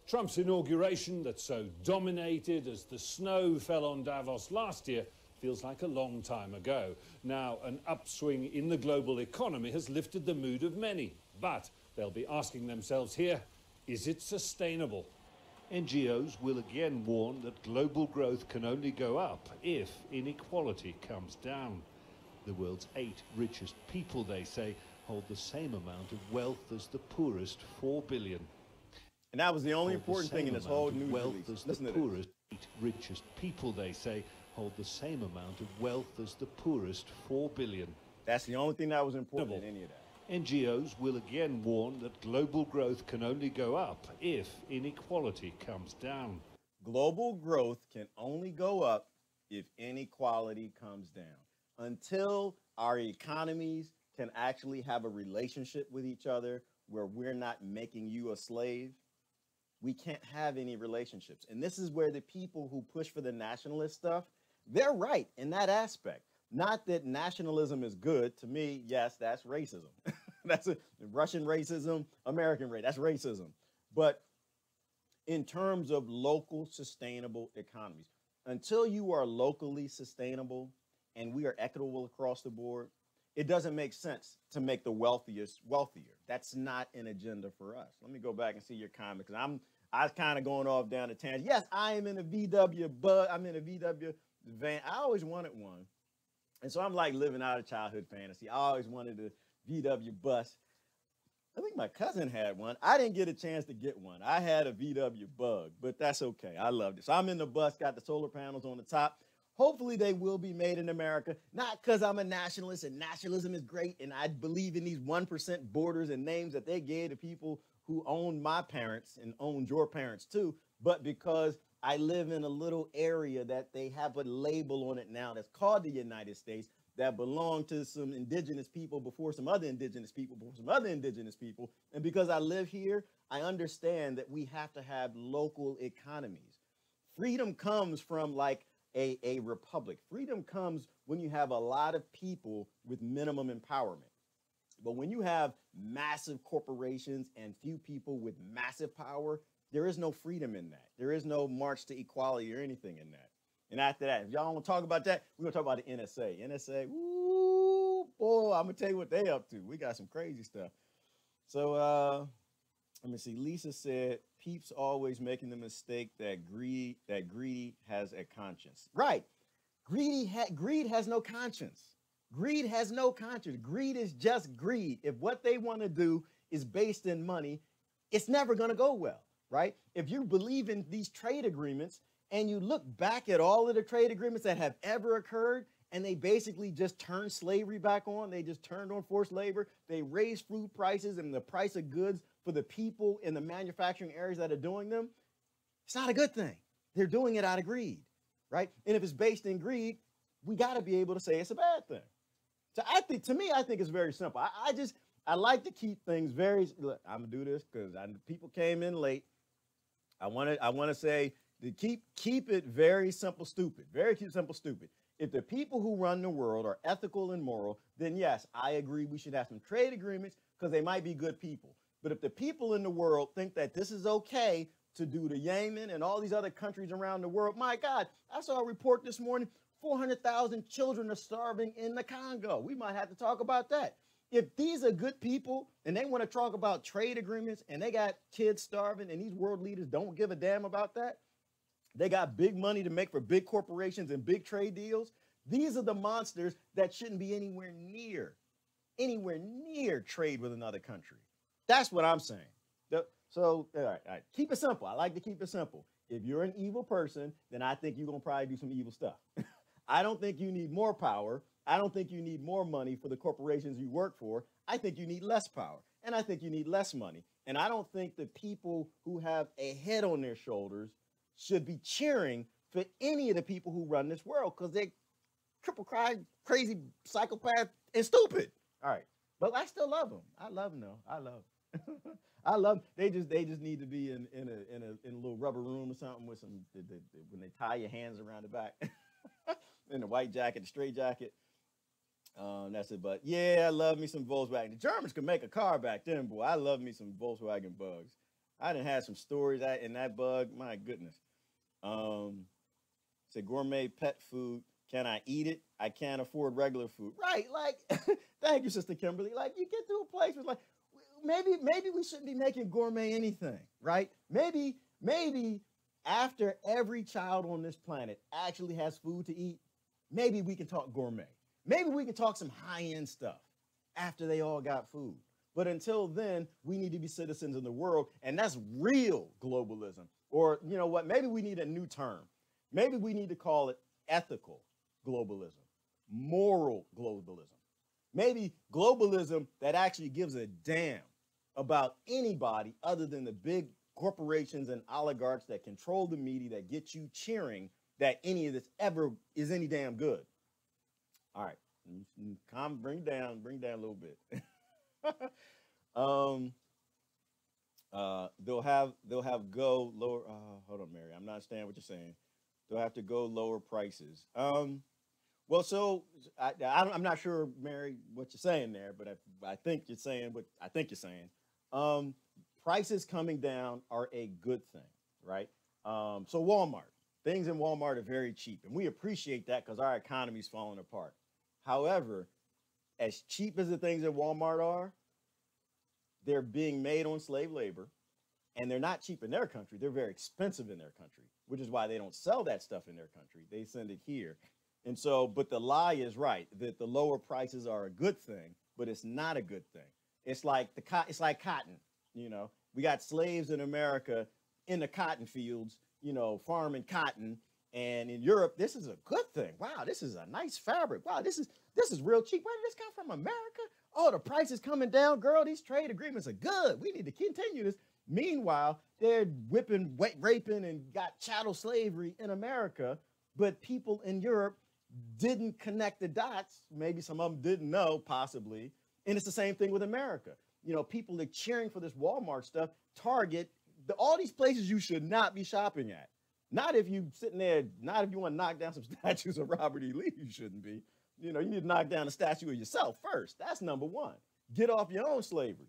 Trump's inauguration that's so dominated as the snow fell on Davos last year feels like a long time ago. Now, an upswing in the global economy has lifted the mood of many, but they'll be asking themselves here, is it sustainable? NGOs will again warn that global growth can only go up if inequality comes down. The world's 8 richest people, they say, hold the same amount of wealth as the poorest 4 billion. And that was the only important thing in this whole news release. As the poorest 8 richest people, they say, hold the same amount of wealth as the poorest 4 billion. That's the only thing that was important in any of that. NGOs will again warn that global growth can only go up if inequality comes down. Global growth can only go up if inequality comes down. Until our economies can actually have a relationship with each other where we're not making you a slave, we can't have any relationships. And this is where the people who push for the nationalist stuff, they're right in that aspect. Not that nationalism is good. To me, yes, that's racism. That's Russian racism, American racism. That's racism. But in terms of local sustainable economies, until you are locally sustainable and we are equitable across the board, it doesn't make sense to make the wealthiest wealthier. That's not an agenda for us. Let me go back and see your comment, because I was kind of going off down the tangent. Yes, I am in a VW, but I'm in a VW van. I always wanted one. And so I'm like living out a childhood fantasy. I always wanted a VW bus. I think my cousin had one. I didn't get a chance to get one. I had a VW Bug, but that's okay. I loved it. So I'm in the bus, got the solar panels on the top. Hopefully they will be made in America, not because I'm a nationalist and nationalism is great and I believe in these 1% borders and names that they gave to people who owned my parents and owned your parents too, but because I live in a little area that they have a label on it now that's called the United States that belonged to some indigenous people before some other indigenous people, before some other indigenous people. And because I live here, I understand that we have to have local economies. Freedom comes from like a republic. Freedom comes when you have a lot of people with minimum empowerment. But when you have massive corporations and few people with massive power, there is no freedom in that. There is no march to equality or anything in that. And after that, if y'all want to talk about that, we're going to talk about the NSA. NSA, woo, boy, I'm going to tell you what they up to. We got some crazy stuff. So let me see. Lisa said, Peeps always making the mistake that greedy has a conscience. Right. Greed has no conscience. Greed has no conscience. Greed is just greed. If what they want to do is based in money, it's never going to go well, right? If you believe in these trade agreements and you look back at all of the trade agreements that have ever occurred, and they basically just turned slavery back on, they just turned on forced labor, they raised food prices and the price of goods for the people in the manufacturing areas that are doing them, it's not a good thing. They're doing it out of greed, right? And if it's based in greed, we got to be able to say it's a bad thing. So I think it's very simple. I like to keep things very, look, I'm gonna do this because people came in late. I want to say to keep it very simple, stupid, very simple, stupid. If the people who run the world are ethical and moral, then yes, I agree we should have some trade agreements because they might be good people. But if the people in the world think that this is okay to do to Yemen and all these other countries around the world, my God, I saw a report this morning, 400,000 children are starving in the Congo. We might have to talk about that. If these are good people and they want to talk about trade agreements and they got kids starving and these world leaders don't give a damn about that, they got big money to make for big corporations and big trade deals. These are the monsters that shouldn't be anywhere near trade with another country. That's what I'm saying. So, all right, keep it simple. I like to keep it simple. If you're an evil person, then I think you're going to probably do some evil stuff. I don't think you need more power. I don't think you need more money for the corporations you work for. I think you need less power. And I think you need less money. And I don't think the people who have a head on their shoulders should be cheering for any of the people who run this world because they're triple crazy psychopath and stupid. All right. But I still love them. I love them though. I love them. I love them. They just need to be in a little rubber room or something with some when they tie your hands around the back. In the white jacket, the straight jacket. That's it. But yeah, I love me some Volkswagen. The Germans could make a car back then, boy. I love me some Volkswagen Bugs. I done had some stories in that Bug. My goodness. Say gourmet pet food. Can I eat it? I can't afford regular food. Right. Like, thank you, Sister Kimberly. Like, you get to a place where, like, maybe we shouldn't be making gourmet anything, right? Maybe after every child on this planet actually has food to eat, maybe we can talk gourmet. Maybe we can talk some high-end stuff after they all got food. But until then, we need to be citizens in the world, and that's real globalism. Or, you know what, maybe we need a new term. Maybe we need to call it ethical globalism, moral globalism. Maybe globalism that actually gives a damn about anybody other than the big corporations and oligarchs that control the media that get you cheering that any of this ever is any damn good. All right, bring down a little bit. They'll have go lower. Hold on, Mary. I'm not understanding what you're saying. They'll have to go lower prices. Well, so I'm not sure, Mary, what you're saying there, but I think you're saying what I think you're saying. Prices coming down are a good thing, right? So Walmart, things in Walmart are very cheap, and we appreciate that because our economy's falling apart. However, as cheap as the things at Walmart are, they're being made on slave labor, and they're not cheap in their country. They're very expensive in their country, which is why they don't sell that stuff in their country. They send it here. And so, but the lie is right that the lower prices are a good thing, but it's not a good thing. It's like it's like cotton. You know, we got slaves in America in the cotton fields, you know, farming cotton. And in Europe, this is a good thing. Wow, this is a nice fabric. Wow, this is real cheap. Where did this come from? America? Oh, the price is coming down, girl. These trade agreements are good. We need to continue this. Meanwhile, they're whipping, raping, and got chattel slavery in America. But people in Europe didn't connect the dots. Maybe some of them didn't know, possibly. And it's the same thing with America. You know, people are cheering for this Walmart stuff. Target, all these places you should not be shopping at. Not if you sitting there, not if you want to knock down some statues of Robert E. Lee, you shouldn't be. You know, you need to knock down a statue of yourself first. That's number one. Get off your own slavery.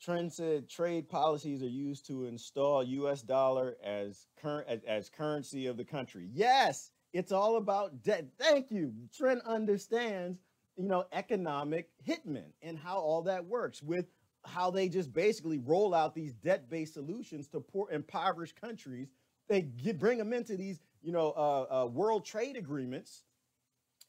Trent said trade policies are used to install U.S. dollar as currency of the country. Yes, it's all about debt. Thank you. Trent understands, you know, economic hitmen and how all that works with how they just basically roll out these debt-based solutions to poor, impoverished countries. They bring them into these, you know, world trade agreements,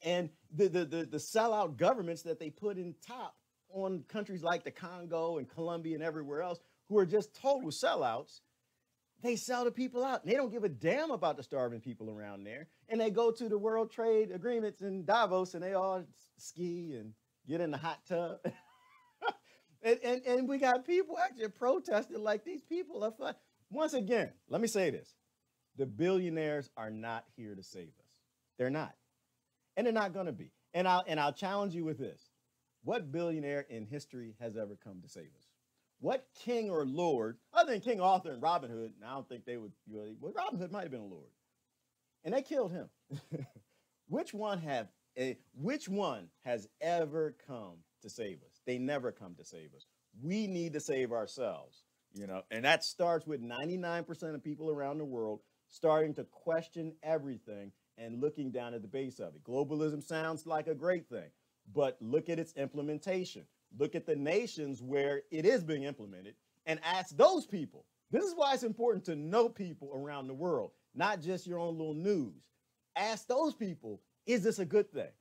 and the sellout governments that they put in top on countries like the Congo and Colombia and everywhere else, who are just total sellouts. They sell the people out. And they don't give a damn about the starving people around there. And they go to the World Trade Agreements in Davos, and they all ski and get in the hot tub. and we got people actually protesting like these people are fun. Once again, let me say this. The billionaires are not here to save us. They're not. And they're not going to be. And I'll challenge you with this. What billionaire in history has ever come to save us? What king or lord, other than King Arthur and Robin Hood, and I don't think they would really, well, Robin Hood might have been a lord, and they killed him. Which one has ever come to save us? They never come to save us. We need to save ourselves, you know, and that starts with 99% of people around the world starting to question everything and looking down at the base of it. Globalism sounds like a great thing, but look at its implementation. Look at the nations where it is being implemented and ask those people. This is why it's important to know people around the world, not just your own little news. Ask those people, is this a good thing?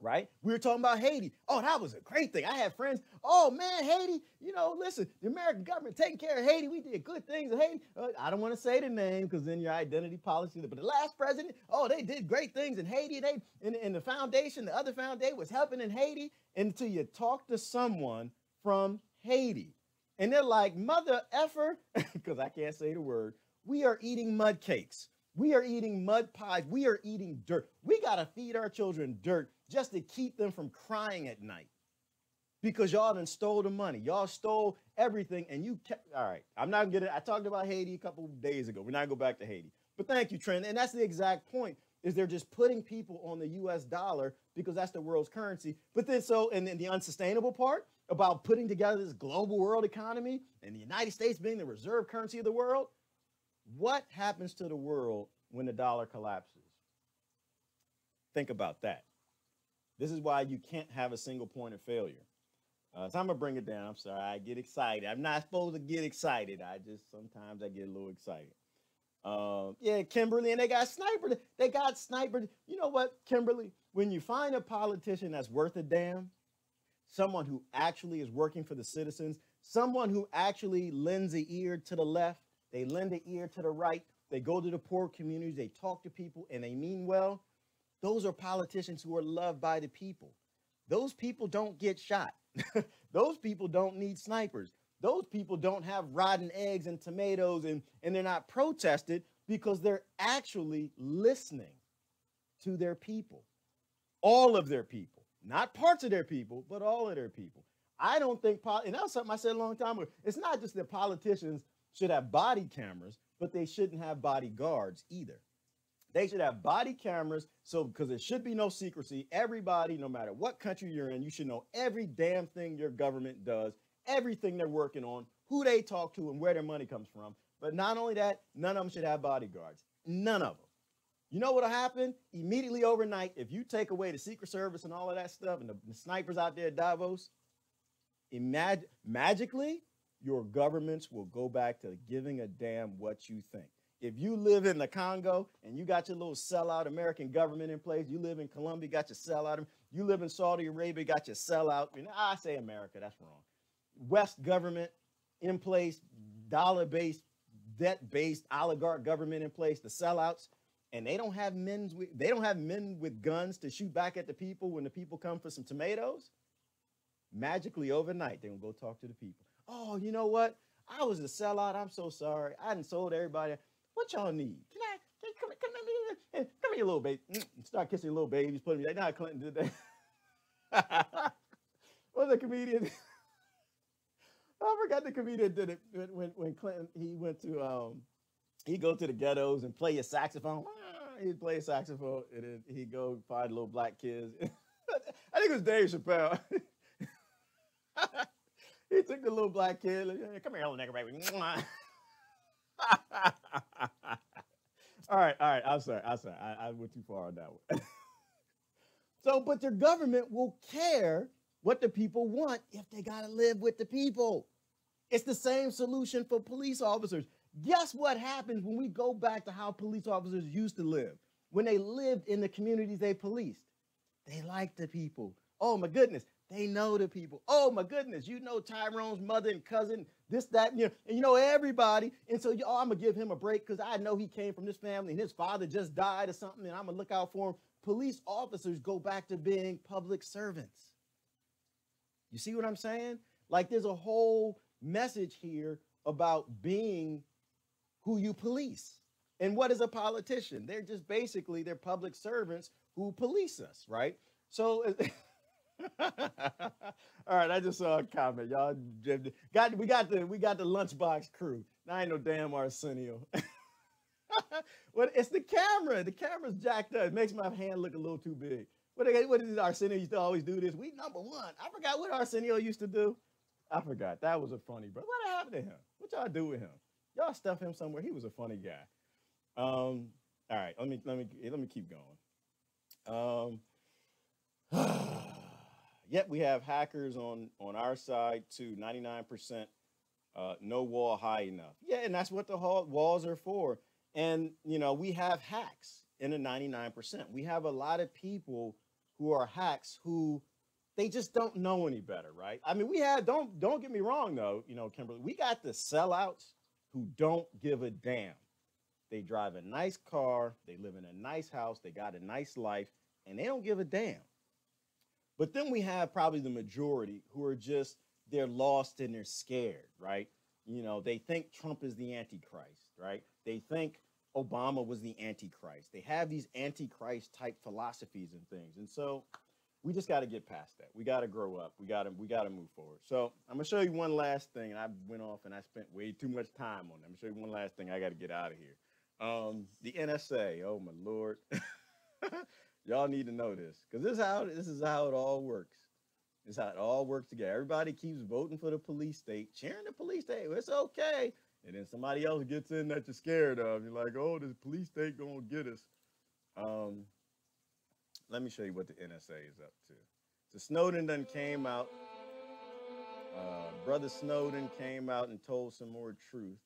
Right? We were talking about Haiti. Oh, that was a great thing. I had friends. Oh, man, Haiti, you know, listen, the American government taking care of Haiti. We did good things in Haiti. I don't want to say the name because then your identity policy. But the last president, oh, they did great things in Haiti. And the foundation, the other foundation was helping in Haiti until you talk to someone from Haiti. And they're like, mother effer, because I can't say the word, we are eating mud cakes. We are eating mud pies. We are eating dirt. We got to feed our children dirt just to keep them from crying at night because y'all done stole the money. Y'all stole everything and you kept, all right, I'm not going to I talked about Haiti a couple of days ago. We're not going to go back to Haiti. But thank you, Trent. And that's the exact point, is they're just putting people on the U.S. dollar because that's the world's currency. But then and then the unsustainable part about putting together this global world economy and the United States being the reserve currency of the world, what happens to the world when the dollar collapses? Think about that. This is why you can't have a single point of failure. So I'm going to bring it down. I'm sorry. I get excited. I'm not supposed to get excited. Sometimes I get a little excited. Yeah, Kimberly, and they got sniped. You know what, Kimberly? When you find a politician that's worth a damn, someone who actually is working for the citizens, someone who actually lends an ear to the left, they lend an ear to the right, they go to the poor communities, they talk to people, and they mean well, those are politicians who are loved by the people. Those people don't get shot. Those people don't need snipers. Those people don't have rotten eggs and tomatoes, and they're not protested because they're actually listening to their people. All of their people. Not parts of their people, but all of their people. I don't think, and that was something I said a long time ago, it's not just that politicians should have body cameras, but they shouldn't have bodyguards either. They should have body cameras, so because there should be no secrecy. Everybody, no matter what country you're in, you should know every damn thing your government does, everything they're working on, who they talk to, and where their money comes from. But not only that, none of them should have bodyguards. None of them. You know what'll happen? Immediately overnight, if you take away the Secret Service and all of that stuff, and the snipers out there at Davos, magically, your governments will go back to giving a damn what you think. If you live in the Congo and you got your little sellout American government in place, you live in Colombia, got your sellout, you live in Saudi Arabia, got your sellout, I say America, that's wrong. West government in place, dollar-based, debt-based oligarch government in place, the sellouts, and they don't have men with guns to shoot back at the people when the people come for some tomatoes. Magically overnight, they're gonna go talk to the people. Oh, you know what? I was a sellout. I'm so sorry. I done sold everybody. What y'all need? Come here, little baby. Start kissing little babies. Put them like, nah, Clinton did that. What's the comedian? I forgot the comedian did it when Clinton, he went to, he'd go to the ghettos and play a saxophone. He'd play a saxophone and then he'd go find little black kids. I think it was Dave Chappelle. He took the little black kid. Like, come here, little nigga, baby. All right. I'm sorry. I went too far on that one. So, but your government will care what the people want if they got to live with the people. It's the same solution for police officers. Guess what happens when we go back to how police officers used to live? When they lived in the communities they policed. They like the people. Oh, my goodness. They know the people. Oh, my goodness. You know Tyrone's mother and cousin, this, that, and you know everybody. And so, I'm going to give him a break because I know he came from this family and his father just died or something, and I'm going to look out for him. Police officers go back to being public servants. You see what I'm saying? Like there's a whole message here about being who you police. And what is a politician? They're just basically, they're public servants who police us, right? So... All right, I just saw a comment. Y'all we got the lunchbox crew. Now I ain't no damn Arsenio. Well, it's the camera. The camera's jacked up. It makes my hand look a little too big. What is Arsenio used to always do this? We number one. I forgot what Arsenio used to do. I forgot. That was a funny bro. What happened to him? What y'all do with him? Y'all stuff him somewhere. He was a funny guy. All right, let me keep going. Yet we have hackers on our side too, 99%, no wall high enough. Yeah, and that's what the walls are for. And, we have hacks in the 99%. We have a lot of people who are hacks who they just don't know any better, right? I mean, we have, don't get me wrong though, Kimberly, we got the sellouts who don't give a damn. They drive a nice car, they live in a nice house, they got a nice life, and they don't give a damn. But then we have probably the majority who are just, they're lost and they're scared, right? They think Trump is the Antichrist, right? They think Obama was the Antichrist. They have these Antichrist type philosophies and things. And so we just got to get past that. We got to grow up. We got to move forward. So I'm going to show you one last thing. And I went off and I spent way too much time on it. I'm going to show you one last thing. I got to get out of here. The NSA. Oh, my Lord. Y'all need to know this because this is how it all works. This is how it all works together. Everybody keeps voting for the police state, cheering the police state. Well, it's okay. And then somebody else gets in that you're scared of. You're like, oh, this police state gonna get us. Let me show you what the NSA is up to. So Snowden done came out. Brother Snowden came out and told some more truth.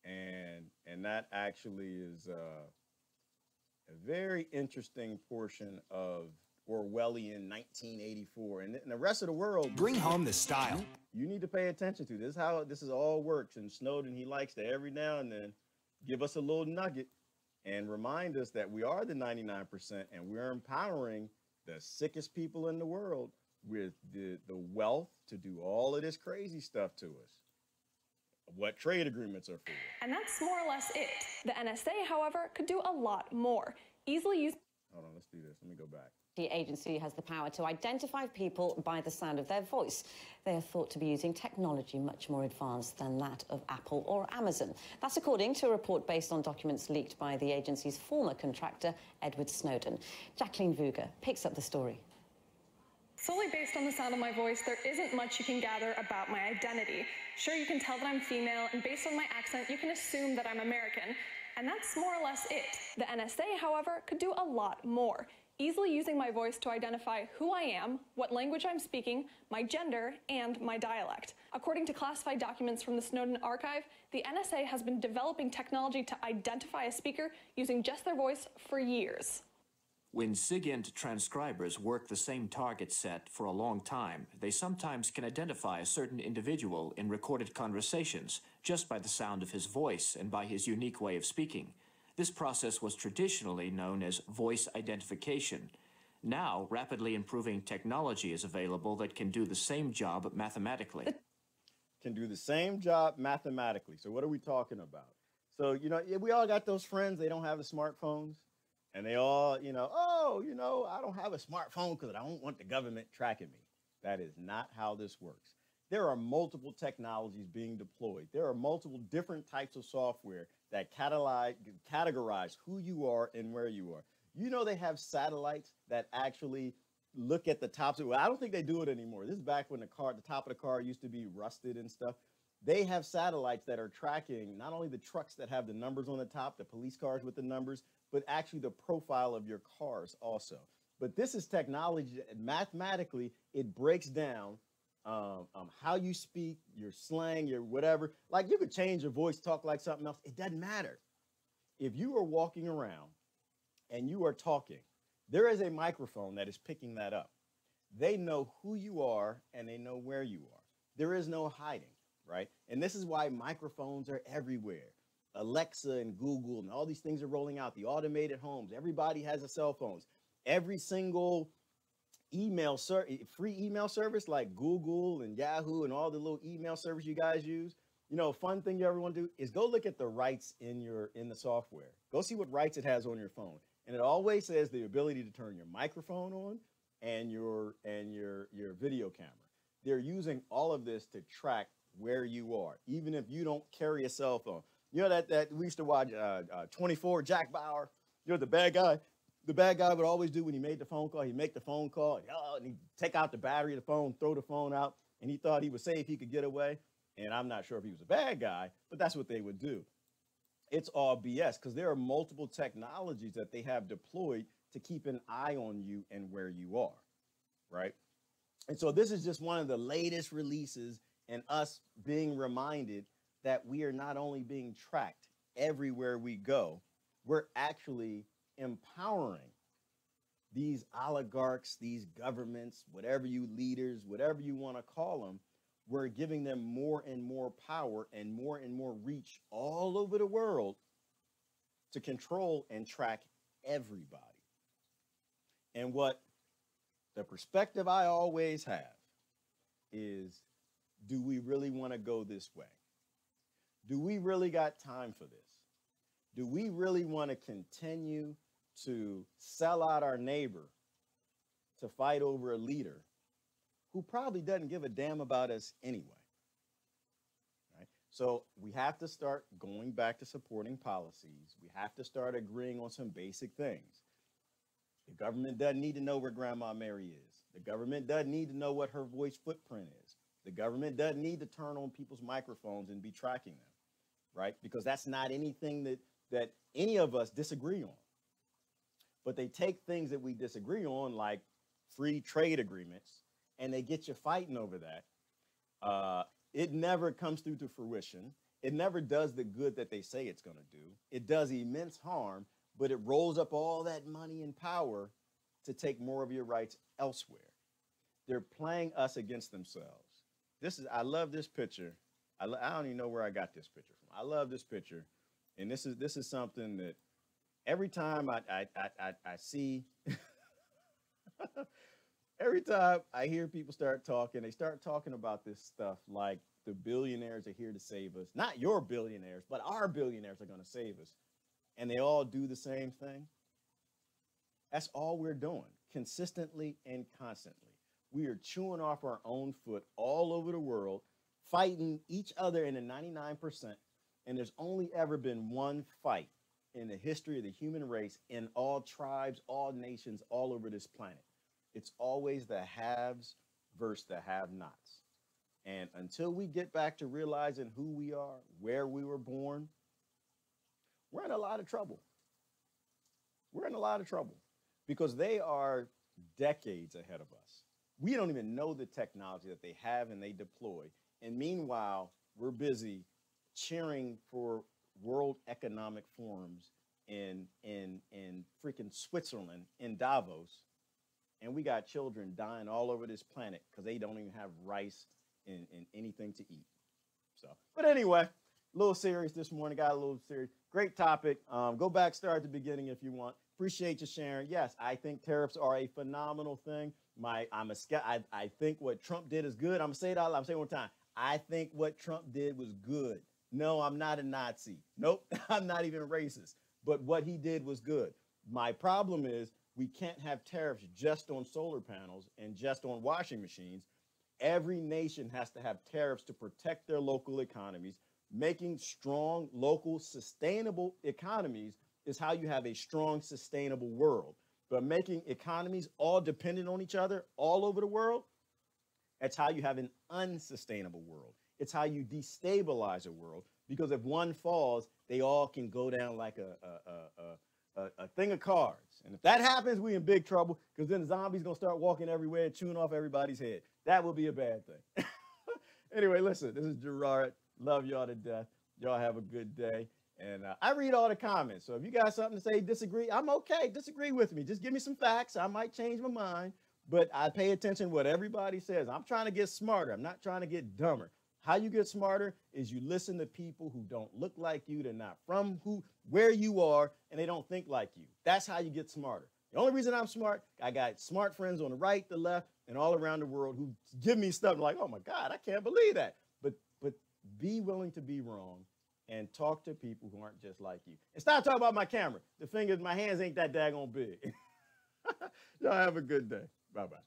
And that actually is a very interesting portion of Orwellian 1984, and the rest of the world. Bring home the style. You need to pay attention to this. Is how this is all works. And Snowden, he likes to every now and then give us a little nugget and remind us that we are the 99% and we're empowering the sickest people in the world with the wealth to do all of this crazy stuff to us. What trade agreements are for. And that's more or less it. The NSA, however, could do a lot more. Easily use. Hold on, let's do this. Let me go back. The agency has the power to identify people by the sound of their voice. They are thought to be using technology much more advanced than that of Apple or Amazon. That's according to a report based on documents leaked by the agency's former contractor, Edward Snowden. Jacqueline Vuga picks up the story. Solely based on the sound of my voice, there isn't much you can gather about my identity. Sure, you can tell that I'm female, and based on my accent, you can assume that I'm American. And that's more or less it. The NSA, however, could do a lot more, easily using my voice to identify who I am, what language I'm speaking, my gender, and my dialect. According to classified documents from the Snowden archive, the NSA has been developing technology to identify a speaker using just their voice for years. When SIGINT transcribers work the same target set for a long time, they sometimes can identify a certain individual in recorded conversations just by the sound of his voice and by his unique way of speaking. This process was traditionally known as voice identification. Now, rapidly improving technology is available that can do the same job mathematically. Can do the same job mathematically. So what are we talking about? So, we all got those friends, they don't have the smartphones. And they all, I don't have a smartphone because I don't want the government tracking me. That is not how this works. There are multiple technologies being deployed. There are multiple different types of software that categorize who you are and where you are. They have satellites that actually look at the tops. Well, I don't think they do it anymore. This is back when the top of the car used to be rusted and stuff. They have satellites that are tracking not only the trucks that have the numbers on the top, the police cars with the numbers, but actually the profile of your cars also. But this is technology that mathematically, it breaks down how you speak, your slang, your whatever. Like you could change your voice, talk like something else. It doesn't matter. If you are walking around and you are talking, there is a microphone that is picking that up. They know who you are and they know where you are. There is no hiding, right? And this is why microphones are everywhere. Alexa and Google and all these things are rolling out. The automated homes. Everybody has a cell phone. Every single free email service like Google and Yahoo and all the little email service you guys use. A fun thing you ever want to do is go look at the rights in the software. Go see what rights it has on your phone. And it always says the ability to turn your microphone on and your video camera. They're using all of this to track where you are, even if you don't carry a cell phone. That we used to watch 24, Jack Bauer, the bad guy. The bad guy would always do when he made the phone call, he'd make the phone call, and he'd take out the battery of the phone, throw the phone out, and he thought he was safe, he could get away. And I'm not sure if he was a bad guy, but that's what they would do. It's all BS because there are multiple technologies that they have deployed to keep an eye on you and where you are, right? And so this is just one of the latest releases and us being reminded that we are not only being tracked everywhere we go, we're actually empowering these oligarchs, these governments, whatever you leaders, whatever you want to call them. We're giving them more and more power and more reach all over the world to control and track everybody. And what the perspective I always have is, do we really want to go this way? Do we really got time for this? Do we really want to continue to sell out our neighbor to fight over a leader who probably doesn't give a damn about us anyway? Right? So we have to start going back to supporting policies. We have to start agreeing on some basic things. The government doesn't need to know where Grandma Mary is. The government doesn't need to know what her voice footprint is. The government doesn't need to turn on people's microphones and be tracking them, right? Because that's not anything that any of us disagree on. But they take things that we disagree on, like free trade agreements, and they get you fighting over that. It never comes through to fruition. It never does the good that they say it's going to do. It does immense harm, but it rolls up all that money and power to take more of your rights elsewhere. They're playing us against themselves. I love this picture. I don't even know where I got this picture from. I love this picture. And this is something that every time I see, every time I hear people start talking, they start talking about this stuff like the billionaires are here to save us. Not your billionaires, but our billionaires are going to save us. And they all do the same thing. That's all we're doing. consistently and constantly. We are chewing off our own foot all over the world, fighting each other in the 99%. And there's only ever been one fight in the history of the human race in all tribes, all nations, all over this planet. It's always the haves versus the have-nots. And until we get back to realizing who we are, where we were born, we're in a lot of trouble. We're in a lot of trouble because they are decades ahead of us. We don't even know the technology that they have and they deploy. And meanwhile, we're busy cheering for World Economic Forums in freaking Switzerland, in Davos. And we got children dying all over this planet because they don't even have rice and anything to eat. So, but anyway, a little serious this morning. Got a little serious. Great topic. Go back, start at the beginning if you want. Appreciate you sharing. Yes, I think tariffs are a phenomenal thing. I think what Trump did is good. I'm gonna say it out loud. I'm saying it one time. I think what Trump did was good. No, I'm not a Nazi. Nope, I'm not even racist. But what he did was good. My problem is we can't have tariffs just on solar panels and just on washing machines. Every nation has to have tariffs to protect their local economies. Making strong, local, sustainable economies is how you have a strong, sustainable world. But making economies all dependent on each other all over the world, that's how you have an unsustainable world. It's how you destabilize a world, because if one falls, they all can go down like a thing of cards. And if that happens, we in big trouble, because then the zombies gonna start walking everywhere and chewing off everybody's head. That would be a bad thing. Anyway, listen, this is Gerard. Love y'all to death. Y'all have a good day. And I read all the comments. So if you got something to say, disagree, I'm okay. Disagree with me. Just give me some facts. I might change my mind. But I pay attention to what everybody says. I'm trying to get smarter. I'm not trying to get dumber. How you get smarter is you listen to people who don't look like you. They're not from where you are, and they don't think like you. That's how you get smarter. The only reason I'm smart, I got smart friends on the right, the left, and all around the world who give me stuff like, oh my God, I can't believe that. But be willing to be wrong and talk to people who aren't just like you. And stop talking about my camera. The fingers, my hands ain't that daggone big. Y'all have a good day. Bye-bye.